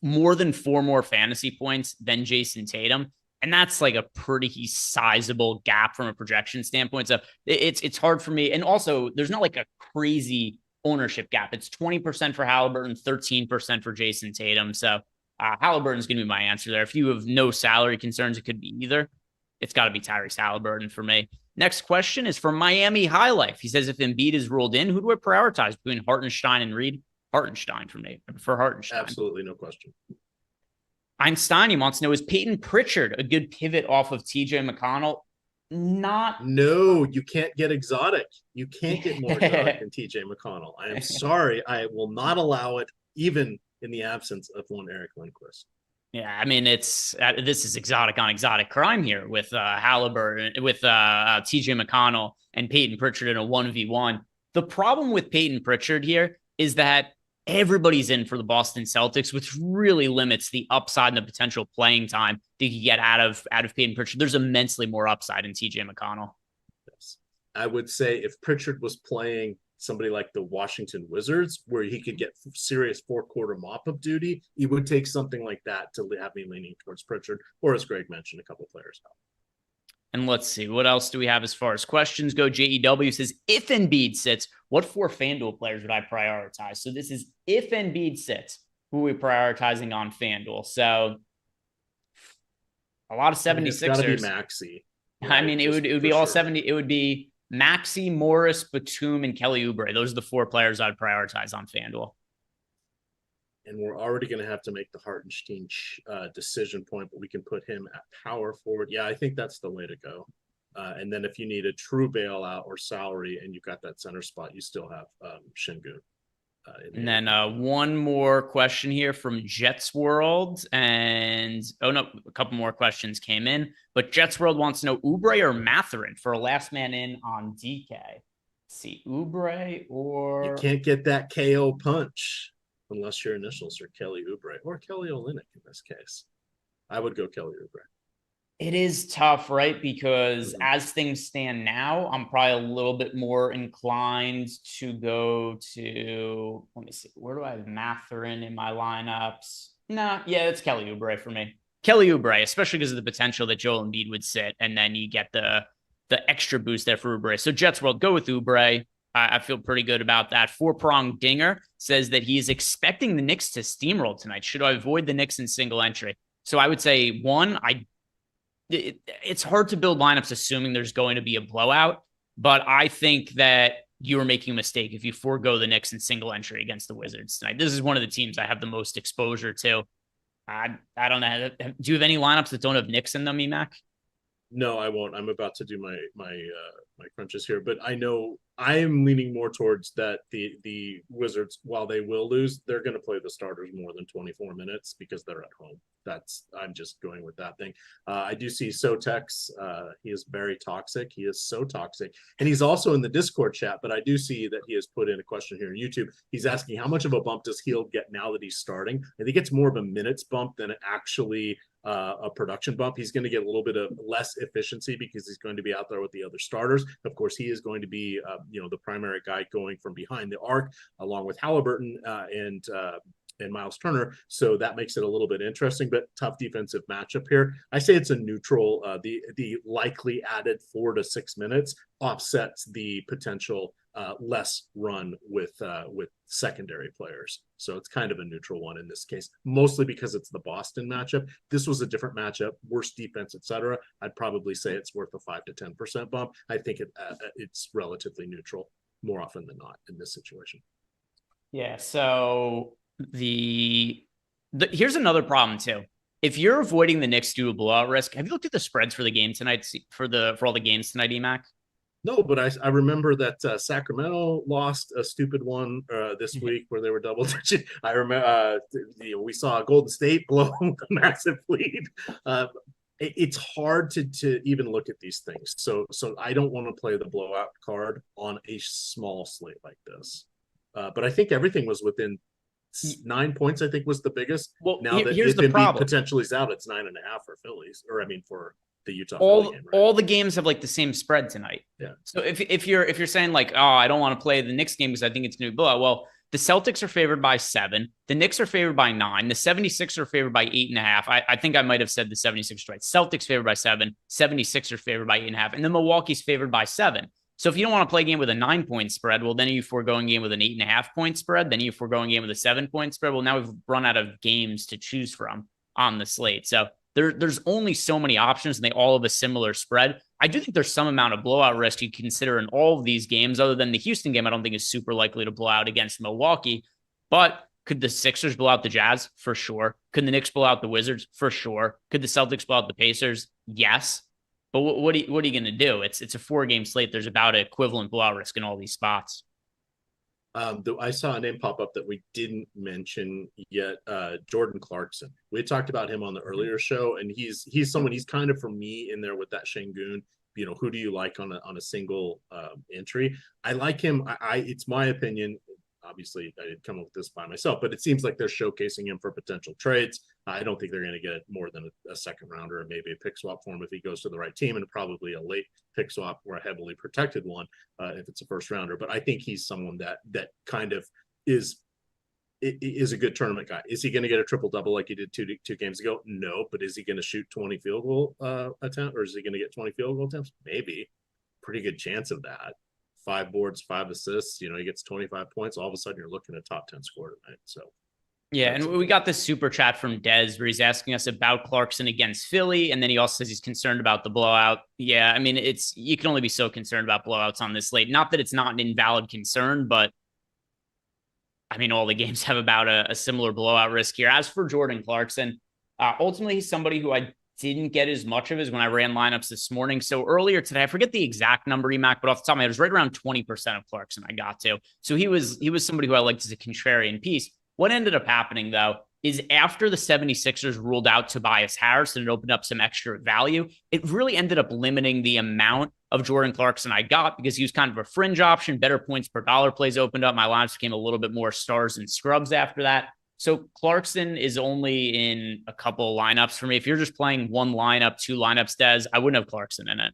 more than 4 more fantasy points than Jason Tatum, and that's like a pretty sizable gap from a projection standpoint. So it's hard for me, and also there's not like a crazy ownership gap. It's 20% for Halliburton, 13% for Jason Tatum. So Halliburton's going to be my answer there. If you have no salary concerns, it could be either. It's got to be Tyrese Halliburton for me. Next question is from Miami High Life. He says, if Embiid is ruled in, who do I prioritize between Hartenstein and Reed? Hartenstein for me. I prefer Hartenstein. Absolutely, no question. Einstein, he wants to know, is Peyton Pritchard a good pivot off of TJ McConnell? No, you can't get exotic. You can't get more exotic than TJ McConnell. I am sorry. I will not allow it, even in the absence of one Eric Lindquist. Yeah, I mean, this is exotic on exotic crime here with Halliburton, with TJ McConnell and Peyton Pritchard in a 1v1. The problem with Peyton Pritchard here is that everybody's in for the Boston Celtics, which really limits the upside and the potential playing time that you get out of Peyton Pritchard. There's immensely more upside in TJ McConnell. Yes. I would say if Pritchard was playing somebody like the Washington Wizards, where he could get serious 4-quarter mop-up duty, he would take something like that to have me leaning towards Pritchard, or as Greg mentioned, a couple players out. And let's see, what else do we have as far as questions go? JEW says, if Embiid sits, what 4 FanDuel players would I prioritize? So this is if Embiid sits, who are we prioritizing on FanDuel? So a lot of 76ers. It's got to be Maxey. Right? I mean, it would be all 70. It would be Maxey, Morris, Batum, and Kelly Oubre. Those are the 4 players I'd prioritize on FanDuel. And we're already going to have to make the Hartenstein decision point, but we can put him at power forward. Yeah, I think that's the way to go. And then if you need a true bailout or salary and you've got that center spot, you still have Şengün. And then one more question here from Jets World. And, a couple more questions came in. But Jets World wants to know Oubre or Mathurin for a last man in on DK. Let's see, Oubre or... You can't get that KO punch unless your initials are Kelly Oubre or Kelly Olynyk in this case. I would go Kelly Oubre. It is tough, right? Because as things stand now, I'm probably a little bit more inclined to go to, let me see, where do I have Mathurin in my lineups? It's Kelly Oubre for me. Kelly Oubre, especially because of the potential that Joel Embiid would sit, and then you get the the extra boost there for Oubre. So Jets World, go with Oubre. I feel pretty good about that. Four-pronged dinger says that he is expecting the Knicks to steamroll tonight. Should I avoid the Knicks in single entry? So I would say, one, it's hard to build lineups assuming there's going to be a blowout, but I think that you are making a mistake if you forego the Knicks in single entry against the Wizards tonight. This is one of the teams I have the most exposure to. I don't know. Do you have any lineups that don't have Knicks in them, EMac? No, I won't. I'm about to do my crunches here, but I know I am leaning more towards that the Wizards, while they will lose, they're going to play the starters more than 24 minutes because they're at home. I'm just going with that thing. I do see Sotex. He is very toxic. He is so toxic, and he's also in the Discord chat. But I do see that he has put in a question here on YouTube. He's asking how much of a bump does Hield get now that he's starting? I think it's more of a minutes bump than actually a production bump. He's going to get a little bit of less efficiency because he's going to be out there with the other starters. Of course, he is going to be the primary guy going from behind the arc, along with Halliburton and Miles Turner. So that makes it a little bit interesting, but tough defensive matchup here. I say it's a neutral. The likely added 4 to 6 minutes offsets the potential less run with secondary players. So it's kind of a neutral one in this case, mostly because it's the Boston matchup. This was a different matchup, worse defense, etc. I'd probably say it's worth a 5 to 10% bump. I think it's relatively neutral more often than not in this situation. Yeah. So here's another problem too. If you're avoiding the Knicks due to blowout risk, have you looked at the spreads for the game tonight for all the games tonight, EMac? No, but I remember that Sacramento lost a stupid one this week where they were double digit. I remember we saw Golden State blow a massive lead. It's hard to even look at these things. So I don't want to play the blowout card on a small slate like this. But I think everything was within 9 points. I think was the biggest. Well, now that here's the problem. Potentially is out, it's 9.5 for Phillies, for the Utah all game, right? All the games have like the same spread tonight. Yeah. So if you're saying like, oh, I don't want to play the Knicks game because I think it's going to be blowout. Well, the Celtics are favored by 7. The Knicks are favored by 9. The 76ers are favored by 8.5. I think I might have said the 76ers right. Celtics favored by 7. 76ers favored by 8.5. And then Milwaukee's favored by 7. So if you don't want to play a game with a 9-point spread, well, then are you foregoing a game with an 8.5-point spread? Then are you foregoing a game with a 7-point spread? Well, now we've run out of games to choose from on the slate. So there's only so many options, and they all have a similar spread. I do think there's some amount of blowout risk you consider in all of these games, other than the Houston game. I don't think is super likely to blow out against Milwaukee. But could the Sixers blow out the Jazz? For sure. Could the Knicks blow out the Wizards? For sure. Could the Celtics blow out the Pacers? Yes. But what are you going to do? It's a 4-game slate. There's about an equivalent blowout risk in all these spots. I saw a name pop up that we didn't mention yet. Jordan Clarkson. We had talked about him on the earlier show, and he's someone. He's kind of for me in there with that Şengün. Who do you like on a single entry? I like him. It's my opinion. Obviously, I didn't come up with this by myself, but it seems like they're showcasing him for potential trades. I don't think they're going to get more than a second rounder or maybe a pick swap for him if he goes to the right team, and probably a late pick swap or a heavily protected one if it's a first rounder. But I think he's someone that kind of is a good tournament guy. Is he going to get a triple double like he did two games ago? No, but is he going to shoot 20 field goal attempts, or is he going to get 20 field goal attempts? Maybe. Pretty good chance of that. 5 boards, 5 assists, he gets 25 points. All of a sudden you're looking at top 10 score tonight. So yeah, and we got this super chat from Dez where he's asking us about Clarkson against Philly, and then he also says he's concerned about the blowout. Yeah, I mean, you can only be so concerned about blowouts on this slate. Not that it's not an invalid concern, but I mean, all the games have about a similar blowout risk here. As for Jordan Clarkson, ultimately he's somebody who I didn't get as much of as when I ran lineups this morning. So earlier today, I forget the exact number, EMac, but off the top of my head, it was right around 20% of Clarkson I got to. So he was somebody who I liked as a contrarian piece. What ended up happening, though, is after the 76ers ruled out Tobias Harris and it opened up some extra value, it really ended up limiting the amount of Jordan Clarkson I got because he was kind of a fringe option. Better points per dollar plays opened up. My lineups became a little bit more stars and scrubs after that. So Clarkson is only in a couple lineups for me. If you're just playing one lineup, 2 lineups, Des, I wouldn't have Clarkson in it.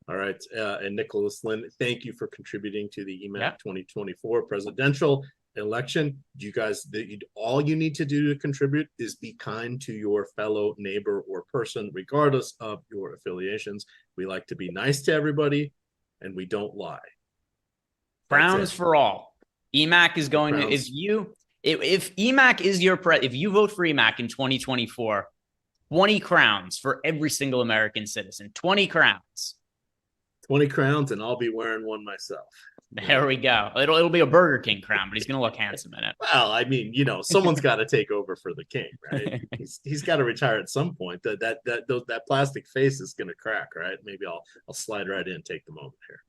All right. And Nicholas Lynn, thank you for contributing to the EMac 2024 presidential. election. You guys, all you need to do to contribute is be kind to your fellow neighbor or person, regardless of your affiliations. We like to be nice to everybody, and we don't lie. Crowns for all. EMac is going to, if EMac is your if you vote for EMac in 2024, 20 crowns for every single American citizen. 20 crowns. 20 crowns, and I'll be wearing one myself. There we go. It'll be a Burger King crown, but he's going to look handsome in it. Well, I mean, someone's got to take over for the king, right? he's got to retire at some point. That plastic face is going to crack, right? Maybe I'll slide right in, take the moment here.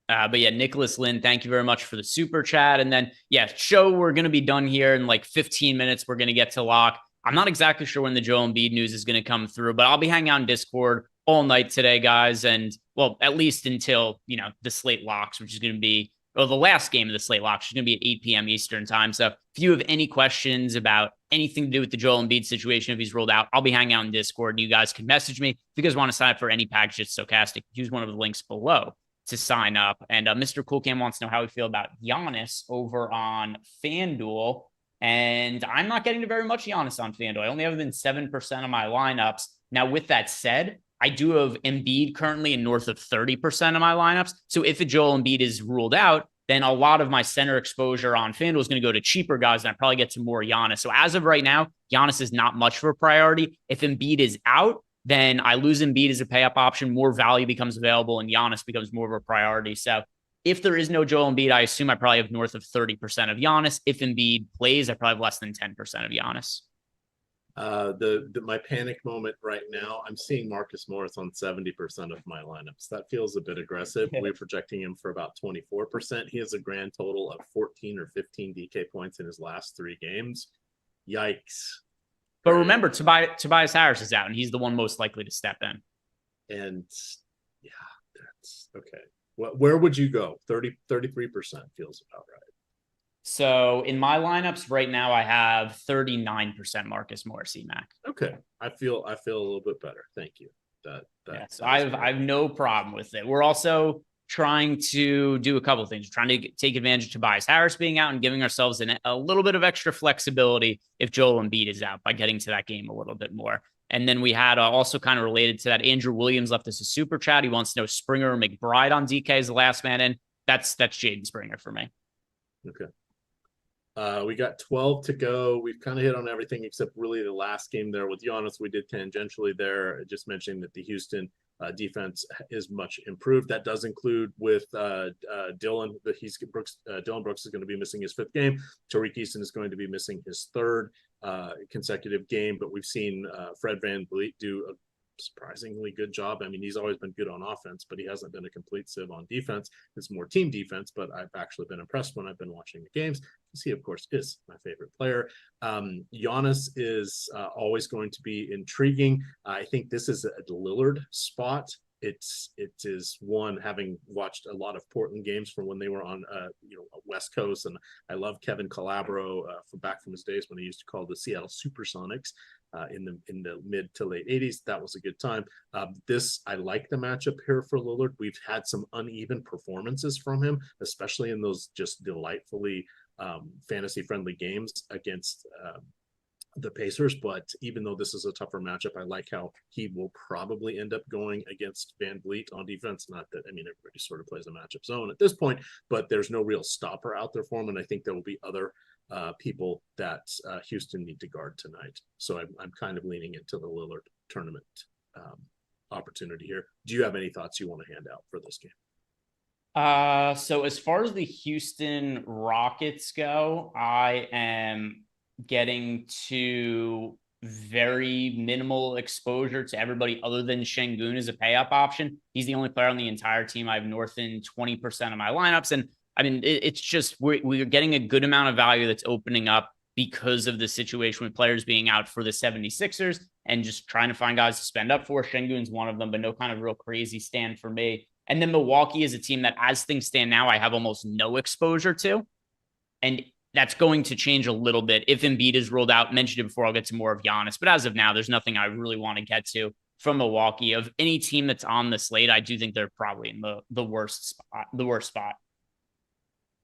But yeah, Nicholas Lynn, thank you very much for the super chat. And then, we're going to be done here in like 15 minutes. We're going to get to lock. I'm not exactly sure when the Joel Embiid news is going to come through, but I'll be hanging out in Discord all night today, guys. And well, at least until, the slate locks, which is going to be, the last game of the slate locks is going to be at 8 p.m. Eastern time. So if you have any questions about anything to do with the Joel Embiid situation, if he's ruled out, I'll be hanging out in Discord and you guys can message me. If you guys want to sign up for any package at Stochastic, use one of the links below to sign up. And Mr. Coolcam wants to know how we feel about Giannis over on FanDuel. And I'm not getting to very much Giannis on FanDuel. I only have him in 7% of my lineups. Now, with that said, I do have Embiid currently in north of 30% of my lineups. So if a Joel Embiid is ruled out, then a lot of my center exposure on FanDuel is going to go to cheaper guys, and I probably get to more Giannis. So as of right now, Giannis is not much of a priority. If Embiid is out, then I lose Embiid as a pay-up option. More value becomes available, and Giannis becomes more of a priority. So if there is no Joel Embiid, I assume I probably have north of 30% of Giannis. If Embiid plays, I probably have less than 10% of Giannis. My panic moment right now, I'm seeing Marcus Morris on 70% of my lineups. That feels a bit aggressive. We're projecting him for about 24%. He has a grand total of 14 or 15 DK points in his last 3 games. Yikes. But remember, Tobias Harris is out, and he's the one most likely to step in. And yeah, that's okay. Where would you go? 33% feels about right. So in my lineups right now, I have 39% Marcus Morris EMac. Okay, I feel a little bit better. Thank you. So I have no problem with it. We're also trying to do a couple of things. We're trying to take advantage of Tobias Harris being out and giving ourselves a little bit of extra flexibility if Joel Embiid is out by getting to that game a little bit more. And then we had also kind of related to that, Andrew Williams left us a super chat. He wants to know Springer or McBride on DK as the last man in. That's Jaden Springer for me. Okay. We got 12 to go. We've kind of hit on everything except really the last game there with Giannis. We did tangentially there, just mentioning that the Houston defense is much improved. That does include with Dylan. Dylan Brooks is going to be missing his 5th game. Tariq Eason is going to be missing his 3rd consecutive game. But we've seen Fred VanVleet do a surprisingly good job. I mean, he's always been good on offense, but he hasn't been a complete sieve on defense. It's more team defense, but I've actually been impressed when I've been watching the games, because he, of course, is my favorite player. Giannis is always going to be intriguing. I think this is a Lillard spot. It is one, having watched a lot of Portland games from when they were on West Coast, and I love Kevin Calabro from his days when he used to call the Seattle Supersonics in the mid to late 80s. That was a good time. I like the matchup here for Lillard. We've had some uneven performances from him, especially in those just delightfully fantasy friendly games against the Pacers. But even though this is a tougher matchup, I like how he will probably end up going against VanVleet on defense. Not that, I mean, everybody sort of plays a matchup zone at this point, but there's no real stopper out there for him. And I think there will be other people that Houston need to guard tonight. So I'm kind of leaning into the Lillard tournament opportunity here. Do you have any thoughts you want to hand out for this game? So as far as the Houston Rockets go, I am getting to very minimal exposure to everybody other than Şengün as a pay-up option. He's the only player on the entire team I have north in 20% of my lineups. And I mean, it's just we're getting a good amount of value that's opening up because of the situation with players being out for the 76ers and just trying to find guys to spend up for. Şengün's one of them, but no kind of real crazy stand for me. And then Milwaukee is a team that, as things stand now, I have almost no exposure to. And that's going to change a little bit if Embiid is ruled out. Mentioned it before, I'll get to more of Giannis. But as of now, there's nothing I really want to get to from Milwaukee. Of any team that's on the slate, I do think they're probably in the worst spot.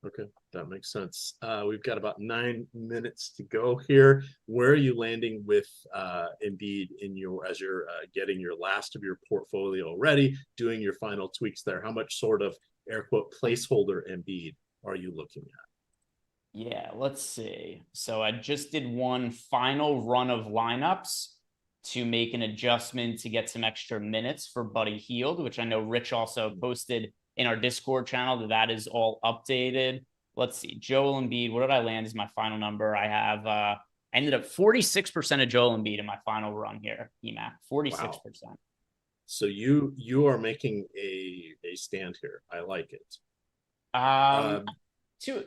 Okay, that makes sense. We've got about 9 minutes to go here. Where are you landing with Embiid in your as you're getting your last of your portfolio ready, doing your final tweaks there? How much sort of air quote placeholder Embiid are you looking at? Yeah, let's see. So I just did one final run of lineups to make an adjustment to get some extra minutes for Buddy Hield, which I know Rich also posted in our Discord channel that is all updated. Let's see. Joel Embiid, what did I land as my final number? I have I ended up 46% of Joel Embiid in my final run here, EMac. 46%. Wow. So you are making a stand here. I like it.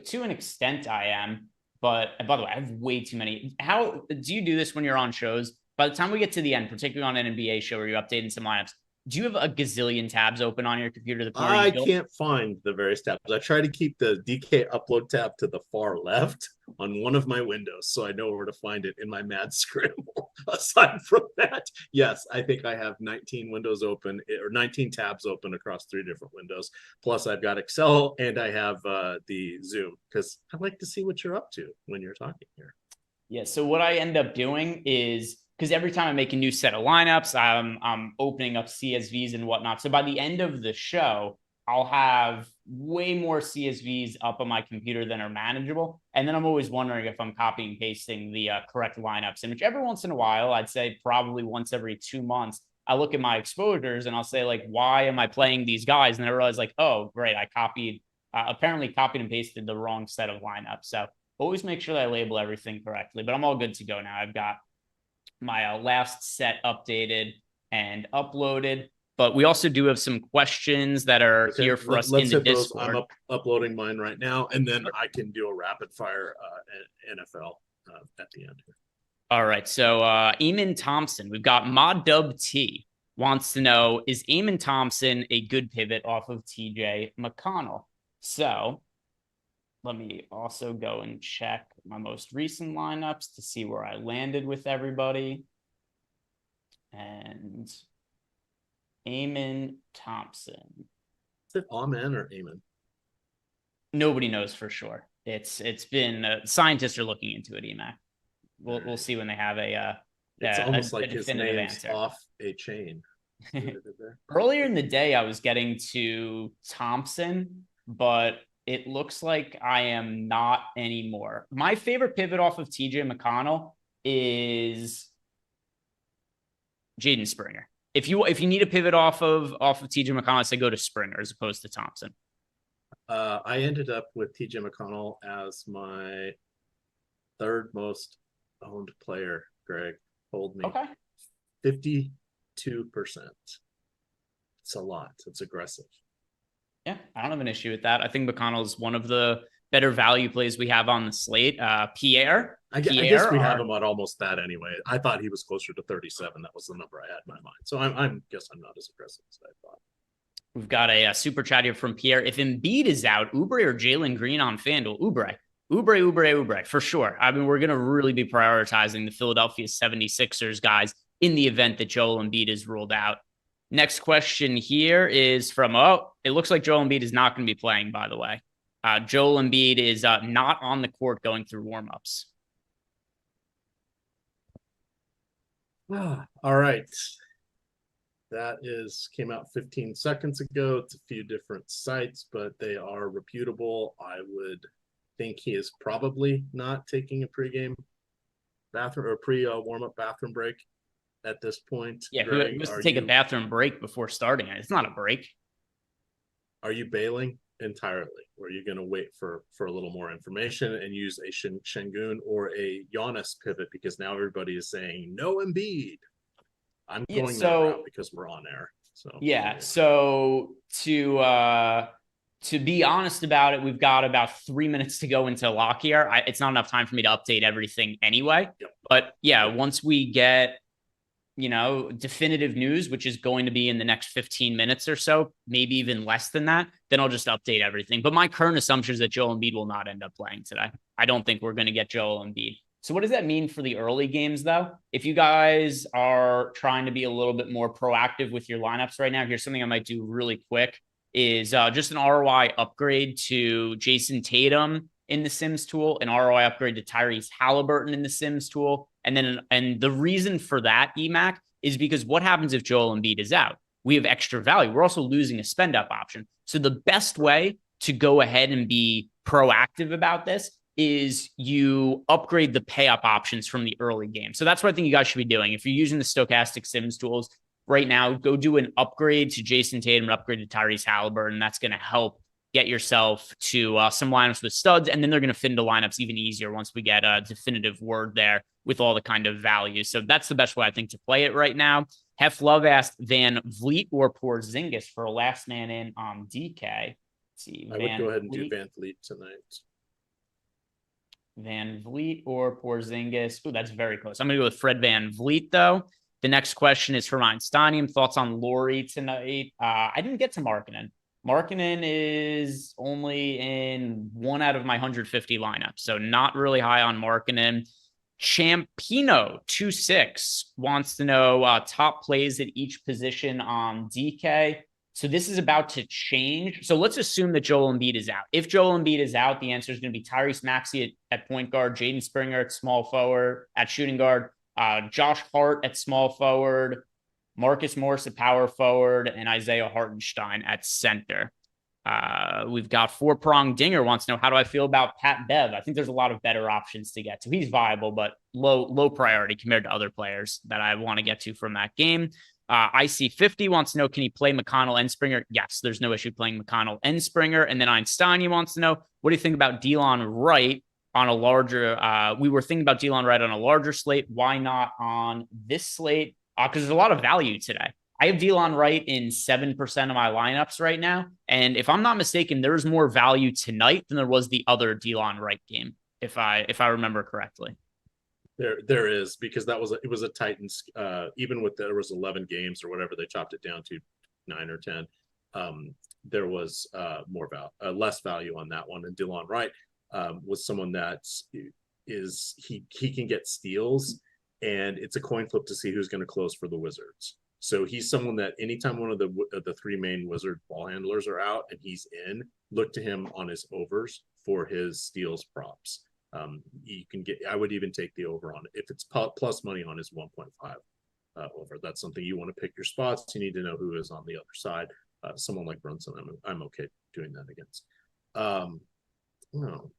To an extent I am, but by the way, I have way too many. How do you do this when you're on shows? By the time we get to the end, particularly on an NBA show where you're updating some lineups, do you have a gazillion tabs open on your computer? I can't find the various tabs. I try to keep the DK upload tab to the far left on one of my windows so I know where to find it in my mad scramble. Aside from that, yes, I think I have 19 windows open or 19 tabs open across 3 different windows. Plus I've got Excel and I have the Zoom because I like to see what you're up to when you're talking here. Yeah, so what I end up doing is, because every time I make a new set of lineups, I'm opening up CSVs and whatnot. So by the end of the show, I'll have way more CSVs up on my computer than are manageable. And then I'm always wondering if I'm copying and pasting the correct lineups. And which every once in a while, I'd say probably once every 2 months, I look at my exposures and I'll say, like, why am I playing these guys? And I realize, like, oh, great, I apparently copied and pasted the wrong set of lineups. So always make sure that I label everything correctly. But I'm all good to go now. I've got my last set updated and uploaded, but we also do have some questions that are here for us in the Discord. I'm uploading mine right now, and then I can do a rapid fire NFL at the end here. All right, so Eamon Thompson, we've got Mod Dub T wants to know, is Eamon Thompson a good pivot off of TJ McConnell? So let me also go and check my most recent lineups to see where I landed with everybody. And Eamon Thompson. Is it Amen or Eamon? Nobody knows for sure. It's been scientists are looking into it. EMac. We'll see when they have it's almost like his name's answer. Off a chain. Earlier in the day, I was getting to Thompson, but it looks like I am not anymore. My favorite pivot off of TJ McConnell is Jaden Springer. If you need a pivot off of TJ McConnell, I say go to Springer as opposed to Thompson. I ended up with TJ McConnell as my 3rd most owned player. Greg told me. Okay. 52%. It's a lot. It's aggressive. Yeah, I don't have an issue with that. I think McConnell is one of the better value plays we have on the slate. Pierre. I guess we have him at almost that anyway. I thought he was closer to 37. That was the number I had in my mind. So I guess I'm not as aggressive as I thought. We've got a super chat here from Pierre. If Embiid is out, Oubre or Jalen Green on FanDuel? Oubre, for sure. I mean, we're going to really be prioritizing the Philadelphia 76ers guys in the event that Joel Embiid is ruled out. Next question here is from, it looks like Joel Embiid is not going to be playing, by the way. Joel Embiid is not on the court going through warmups. All right. That came out 15 seconds ago. It's a few different sites, but they are reputable. I would think he is probably not taking a pregame bathroom or pre-warm-up bathroom break at this point. Yeah, Greg, who was to take a bathroom break before starting it? It's not a break. Are you bailing entirely? Or are you going to wait for a little more information and use a Şengün or a Giannis pivot? Because now everybody is saying no Embiid. I'm going that route because we're on air. So yeah. So to be honest about it, we've got about 3 minutes to go into lock here. It's not enough time for me to update everything anyway. Yep. But yeah, once we get definitive news, which is going to be in the next 15 minutes or so, maybe even less than that, then I'll just update everything. But my current assumption is that Joel Embiid will not end up playing today. I don't think we're going to get Joel Embiid. So what does that mean for the early games, though? If you guys are trying to be a little bit more proactive with your lineups right now, here's something I might do really quick. is just an ROI upgrade to Jason Tatum in the Sims tool, an ROI upgrade to Tyrese Halliburton in the Sims tool. And the reason for that, EMac, is because what happens if Joel Embiid is out? We have extra value. We're also losing a spend up option. So the best way to go ahead and be proactive about this is you upgrade the pay up options from the early game. So that's what I think you guys should be doing. If you're using the stochastic Sims tools right now, go do an upgrade to Jason Tatum, an upgrade to Tyrese Halliburton. That's going to help get yourself to some lineups with studs. And then they're going to fit into lineups even easier once we get a definitive word there with all the kind of value. So that's the best way I think to play it right now. Hef Love asked Van Vliet or Porzingis for a last man in on DK. Let's see. I would go ahead and do Van Vliet tonight. Van Vliet or Porzingis. Ooh, that's very close. I'm going to go with Fred Van Vliet, though. The next question is from Einsteinium. Thoughts on Laurie tonight? I didn't get to Markkanen. Markkanen is only in 1 out of my 150 lineups, so not really high on Markkanen. Champino 26 wants to know top plays at each position on DK. So this is about to change. So let's assume that Joel Embiid is out. If Joel Embiid is out, the answer is going to be Tyrese Maxey at point guard, Jaden Springer at small forward, at shooting guard, Josh Hart at small forward, Marcus Morris at power forward, and Isaiah Hartenstein at center. We've got Four Prong Dinger wants to know, how do I feel about Pat Bev? I think there's a lot of better options to get to. He's viable, but low priority compared to other players that I want to get to from that game. IC50 wants to know, can he play McConnell and Springer? Yes, there's no issue playing McConnell and Springer. And then Einstein wants to know, what do you think about Delon Wright on a larger, we were thinking about Delon Wright on a larger slate. Why not on this slate? Because there's a lot of value today. I have Delon Wright in 7% of my lineups right now. And if I'm not mistaken, there's more value tonight than there was the other Delon Wright game, if I remember correctly. There is, because it was a Titans, even with there was 11 games or whatever, they chopped it down to 9 or 10. There was less value on that one. And Delon Wright was someone that he can get steals, and it's a coin flip to see who's going to close for the Wizards. So he's someone that anytime one of the 3 main Wizard ball handlers are out and he's in, look to him on his overs for his steals props. You can get, I would even take the over on it if it's plus money on his 1.5 over. That's something you want to pick your spots. You need to know who is on the other side. Someone like Brunson, I'm okay doing that against. No,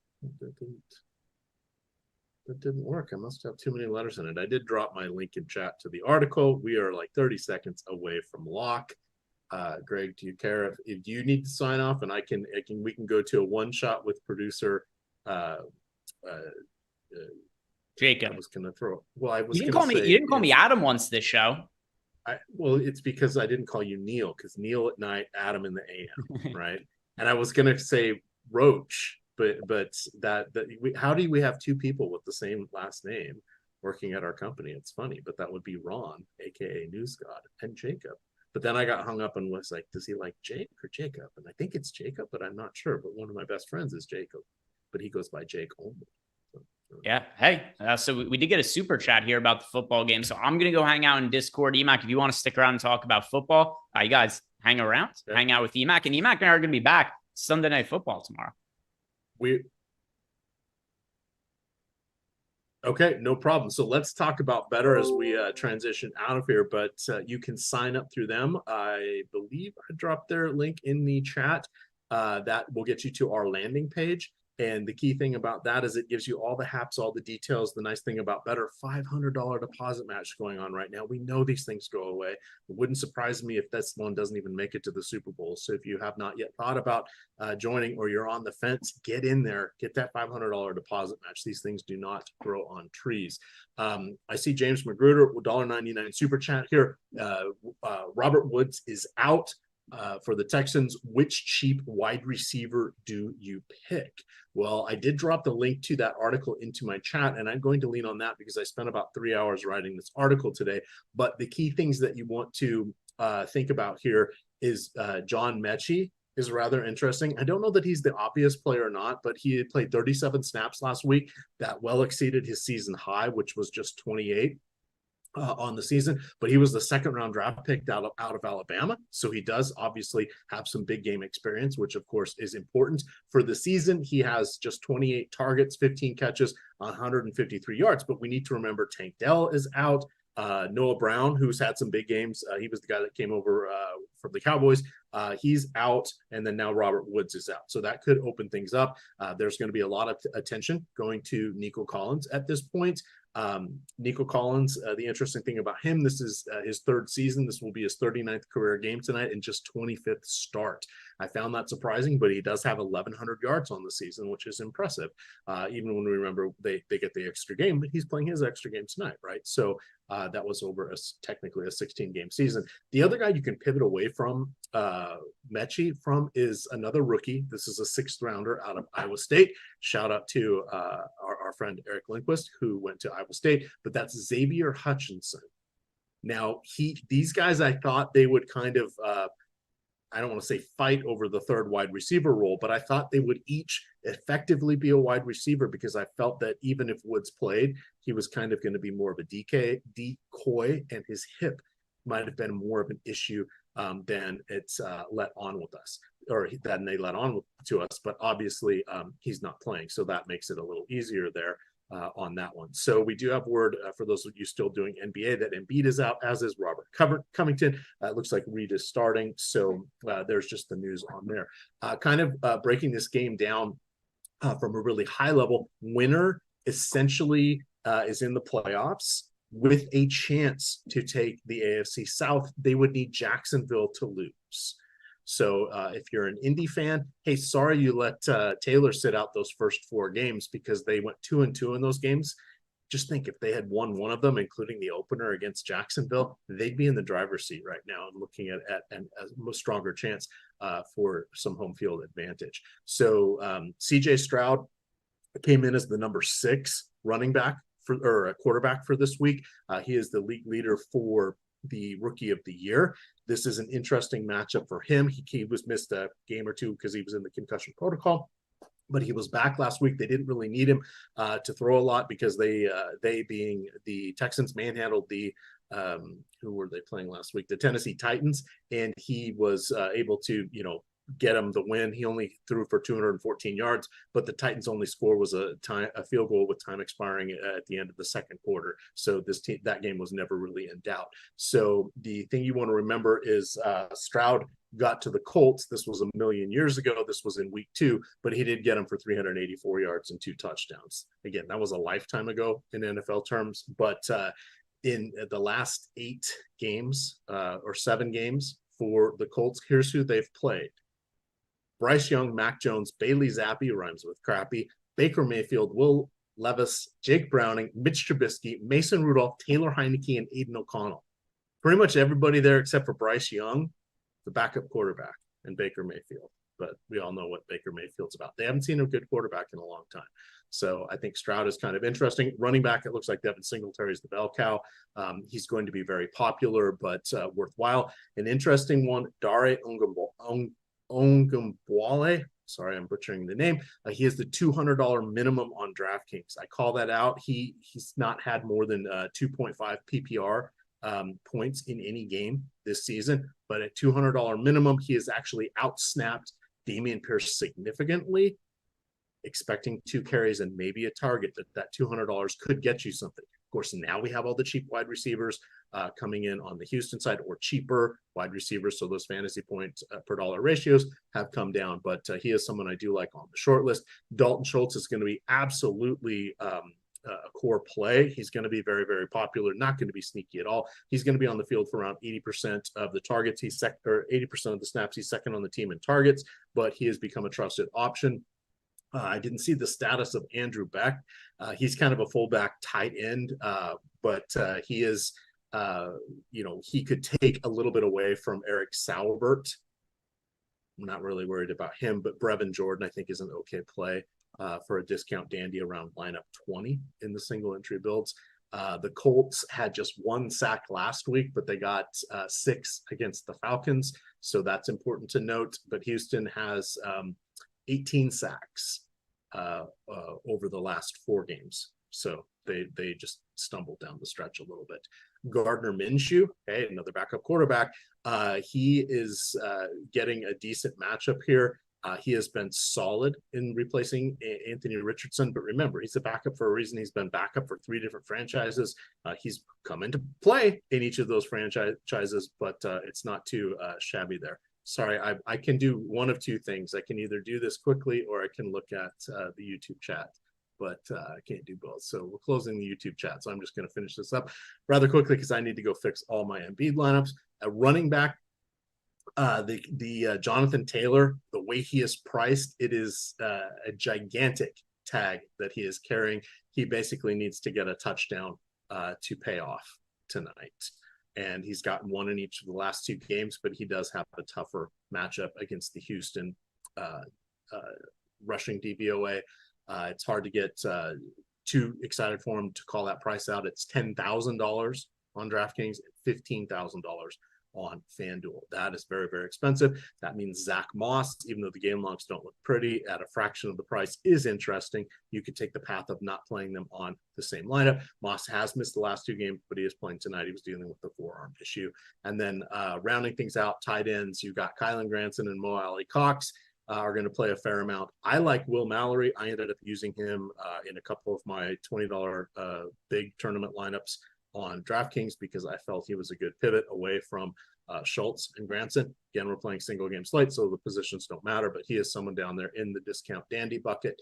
that didn't work. I must have too many letters in it. I did drop my link in chat to the article. We are like 30 seconds away from lock. Greg, do you care if you need to sign off, and we can go to a one shot with producer Jacob. I was gonna throw. Well, I was. You didn't call me Adam once this show. Well, it's because I didn't call you Neil, because Neil at night, Adam in the AM, right? And I was gonna say Roach, but how do we have 2 people with the same last name working at our company? It's funny, but that would be Ron, aka News God, and Jacob. But then I got hung up and was like, does he like Jake or Jacob? And I think it's Jacob, but I'm not sure. But one of my best friends is Jacob, but he goes by Jake only. Yeah. Hey, so we did get a super chat here about the football game. So I'm going to go hang out in Discord. EMac, if you want to stick around and talk about football, you guys hang around, hang out with EMac. And EMac and I are going to be back Sunday Night Football tomorrow. Okay, no problem. So let's talk about better as we transition out of here, but you can sign up through them. I believe I dropped their link in the chat. That will get you to our landing page. And the key thing about that is it gives you all the haps, all the details. The nice thing about better, $500 deposit match going on right now. We know these things go away. It wouldn't surprise me if this one doesn't even make it to the Super Bowl. So if you have not yet thought about joining, or you're on the fence, get in there, get that $500 deposit match. These things do not grow on trees. I see James Magruder, $1.99 super chat here. Robert Woods is out. For the Texans, which cheap wide receiver do you pick? Well, I did drop the link to that article into my chat, and I'm going to lean on that because I spent about 3 hours writing this article today. But the key things that you want to think about here is John Mechie is rather interesting. I don't know that he's the obvious player or not, but he played 37 snaps last week. That well exceeded his season high, which was just 28. on the season, but he was the second round draft pick out of Alabama. So he does obviously have some big game experience, which of course is important. For the season, he has just 28 targets, 15 catches, 153 yards. But we need to remember Tank Dell is out. Noah Brown, who's had some big games. He was the guy that came over from the Cowboys. He's out, and then now Robert Woods is out. So that could open things up. There's going to be a lot of attention going to Nico Collins at this point. Nico Collins, the interesting thing about him, this is his third season. This will be his 39th career game tonight and just 25th start. I found that surprising, but he does have 1,100 yards on the season, which is impressive. Even when we remember they get the extra game, but he's playing his extra game tonight, right? So that was over technically a 16-game season. The other guy you can pivot away from Mechie from is another rookie. This is a sixth rounder out of Iowa State. Shout out to our friend Eric Lindquist, who went to Iowa State, but that's Xavier Hutchinson. Now, these guys, I thought they would kind of, I don't want to say fight over the third wide receiver role, but I thought they would each effectively be a wide receiver, because I felt that even if Woods played, he was kind of going to be more of a decoy, and his hip might have been more of an issue than it's let on with us, or than they let on to us. But obviously he's not playing, so that makes it a little easier there on that one. So we do have word for those of you still doing NBA that Embiid is out, as is Robert Covington. It looks like Reed is starting, so there's just the news on there. Kind of breaking this game down from a really high level, winner essentially is in the playoffs with a chance to take the AFC South. They would need Jacksonville to lose. So if you're an Indy fan, hey, sorry you let Taylor sit out those first four games, because they went 2-2 in those games. Just think, if they had won one of them, including the opener against Jacksonville, they'd be in the driver's seat right now and looking at a stronger chance for some home field advantage. So CJ Stroud came in as the number 6 running back or a quarterback for this week. He is the league leader for the rookie of the year. This is an interesting matchup for him. He was missed a game or two because he was in the concussion protocol, but he was back last week. They didn't really need him to throw a lot, because they being the Texans manhandled the who were they playing last week? The Tennessee Titans, and he was able to, get him the win. He only threw for 214 yards, but the Titans' only score was a field goal with time expiring at the end of the second quarter. So that game was never really in doubt. So the thing you want to remember is Stroud got to the Colts. This was a million years ago. This was in week 2, but he did get him for 384 yards and 2 touchdowns. Again, that was a lifetime ago in NFL terms, but in the last 8 games or 7 games for the Colts, here's who they've played: Bryce Young, Mac Jones, Bailey Zappi, rhymes with crappy, Baker Mayfield, Will Levis, Jake Browning, Mitch Trubisky, Mason Rudolph, Taylor Heineke, and Aiden O'Connell. Pretty much everybody there except for Bryce Young, the backup quarterback, and Baker Mayfield. But we all know what Baker Mayfield's about. They haven't seen a good quarterback in a long time. So I think Stroud is kind of interesting. Running back, it looks like Devin Singletary is the bell cow. He's going to be very popular, but worthwhile. An interesting one, Dare Ongumbuale. Sorry, I'm butchering the name. He has the $200 minimum on DraftKings. I call that out. He's not had more than 2.5 PPR points in any game this season, but at $200 minimum, he has actually outsnapped Dameon Pierce significantly, expecting 2 carries and maybe a target. That $200 could get you something. Of course, now we have all the cheap wide receivers coming in on the Houston side, or cheaper wide receivers, so those fantasy points per dollar ratios have come down, but he is someone I do like on the short list. Dalton Schultz is going to be absolutely a core play. He's going to be very, very popular, not going to be sneaky at all. He's going to be on the field for around 80% of the targets. He's 80% of the snaps. He's second on the team in targets, but he has become a trusted option. I didn't see the status of Andrew Beck. He's kind of a fullback tight end, but he is, he could take a little bit away from Eric Sauerbert. I'm not really worried about him, but Brevin Jordan, I think, is an okay play for a discount dandy around lineup 20 in the single entry builds. The Colts had just 1 sack last week, but they got 6 against the Falcons. So that's important to note. But Houston has 18 sacks over the last 4 games. So they just stumbled down the stretch a little bit. Gardner Minshew, okay, another backup quarterback. He is getting a decent matchup here. He has been solid in replacing Anthony Richardson, but remember, he's a backup for a reason. He's been backup for 3 different franchises. He's come into play in each of those franchises, but it's not too shabby there. Sorry, I can do one of 2 things. I can either do this quickly or I can look at the YouTube chat, but I can't do both. So we're closing the YouTube chat. So I'm just going to finish this up rather quickly because I need to go fix all my Embiid lineups. A running back, the Jonathan Taylor, the way he is priced, it is a gigantic tag that he is carrying. He basically needs to get a touchdown to pay off tonight. And he's gotten one in each of the last 2 games, but he does have a tougher matchup against the Houston rushing DVOA. It's hard to get too excited for him to call that price out. It's $10,000 on DraftKings, $15,000 on FanDuel. That is very, very expensive. That means Zach Moss, even though the game logs don't look pretty, at a fraction of the price is interesting. You could take the path of not playing them on the same lineup. Moss has missed the last 2 games, but he is playing tonight. He was dealing with the forearm issue. And then rounding things out, tight ends, you've got Kylan Granson and Mo Alley Cox are going to play a fair amount. I like Will Mallory. I ended up using him in a couple of my $20 big tournament lineups on DraftKings because I felt he was a good pivot away from Schultz and Granson. Again, we're playing single game slate, so the positions don't matter, but he is someone down there in the discount dandy bucket,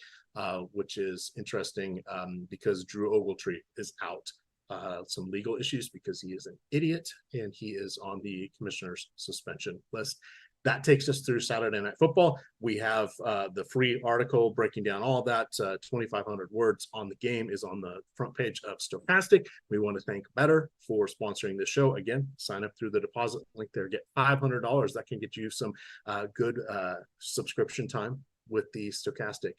which is interesting because Drew Ogletree is out. Some legal issues because he is an idiot and he is on the commissioner's suspension list. That takes us through Saturday Night Football. We have the free article breaking down all of that. 2,500 words on the game is on the front page of Stochastic. We want to thank Better for sponsoring this show. Again, sign up through the deposit link there. Get $500. That can get you some good subscription time with the Stochastic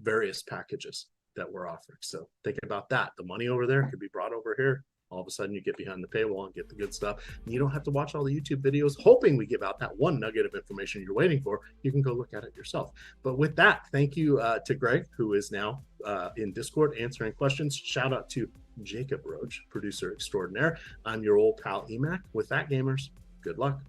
various packages that we're offering. So think about that. The money over there could be brought over here. All of a sudden you get behind the paywall and get the good stuff. And you don't have to watch all the YouTube videos hoping we give out that one nugget of information you're waiting for. You can go look at it yourself. But with that, thank you to Greg, who is now in Discord answering questions. Shout out to Jacob Roach, producer extraordinaire. I'm your old pal EMac. With that, gamers, good luck.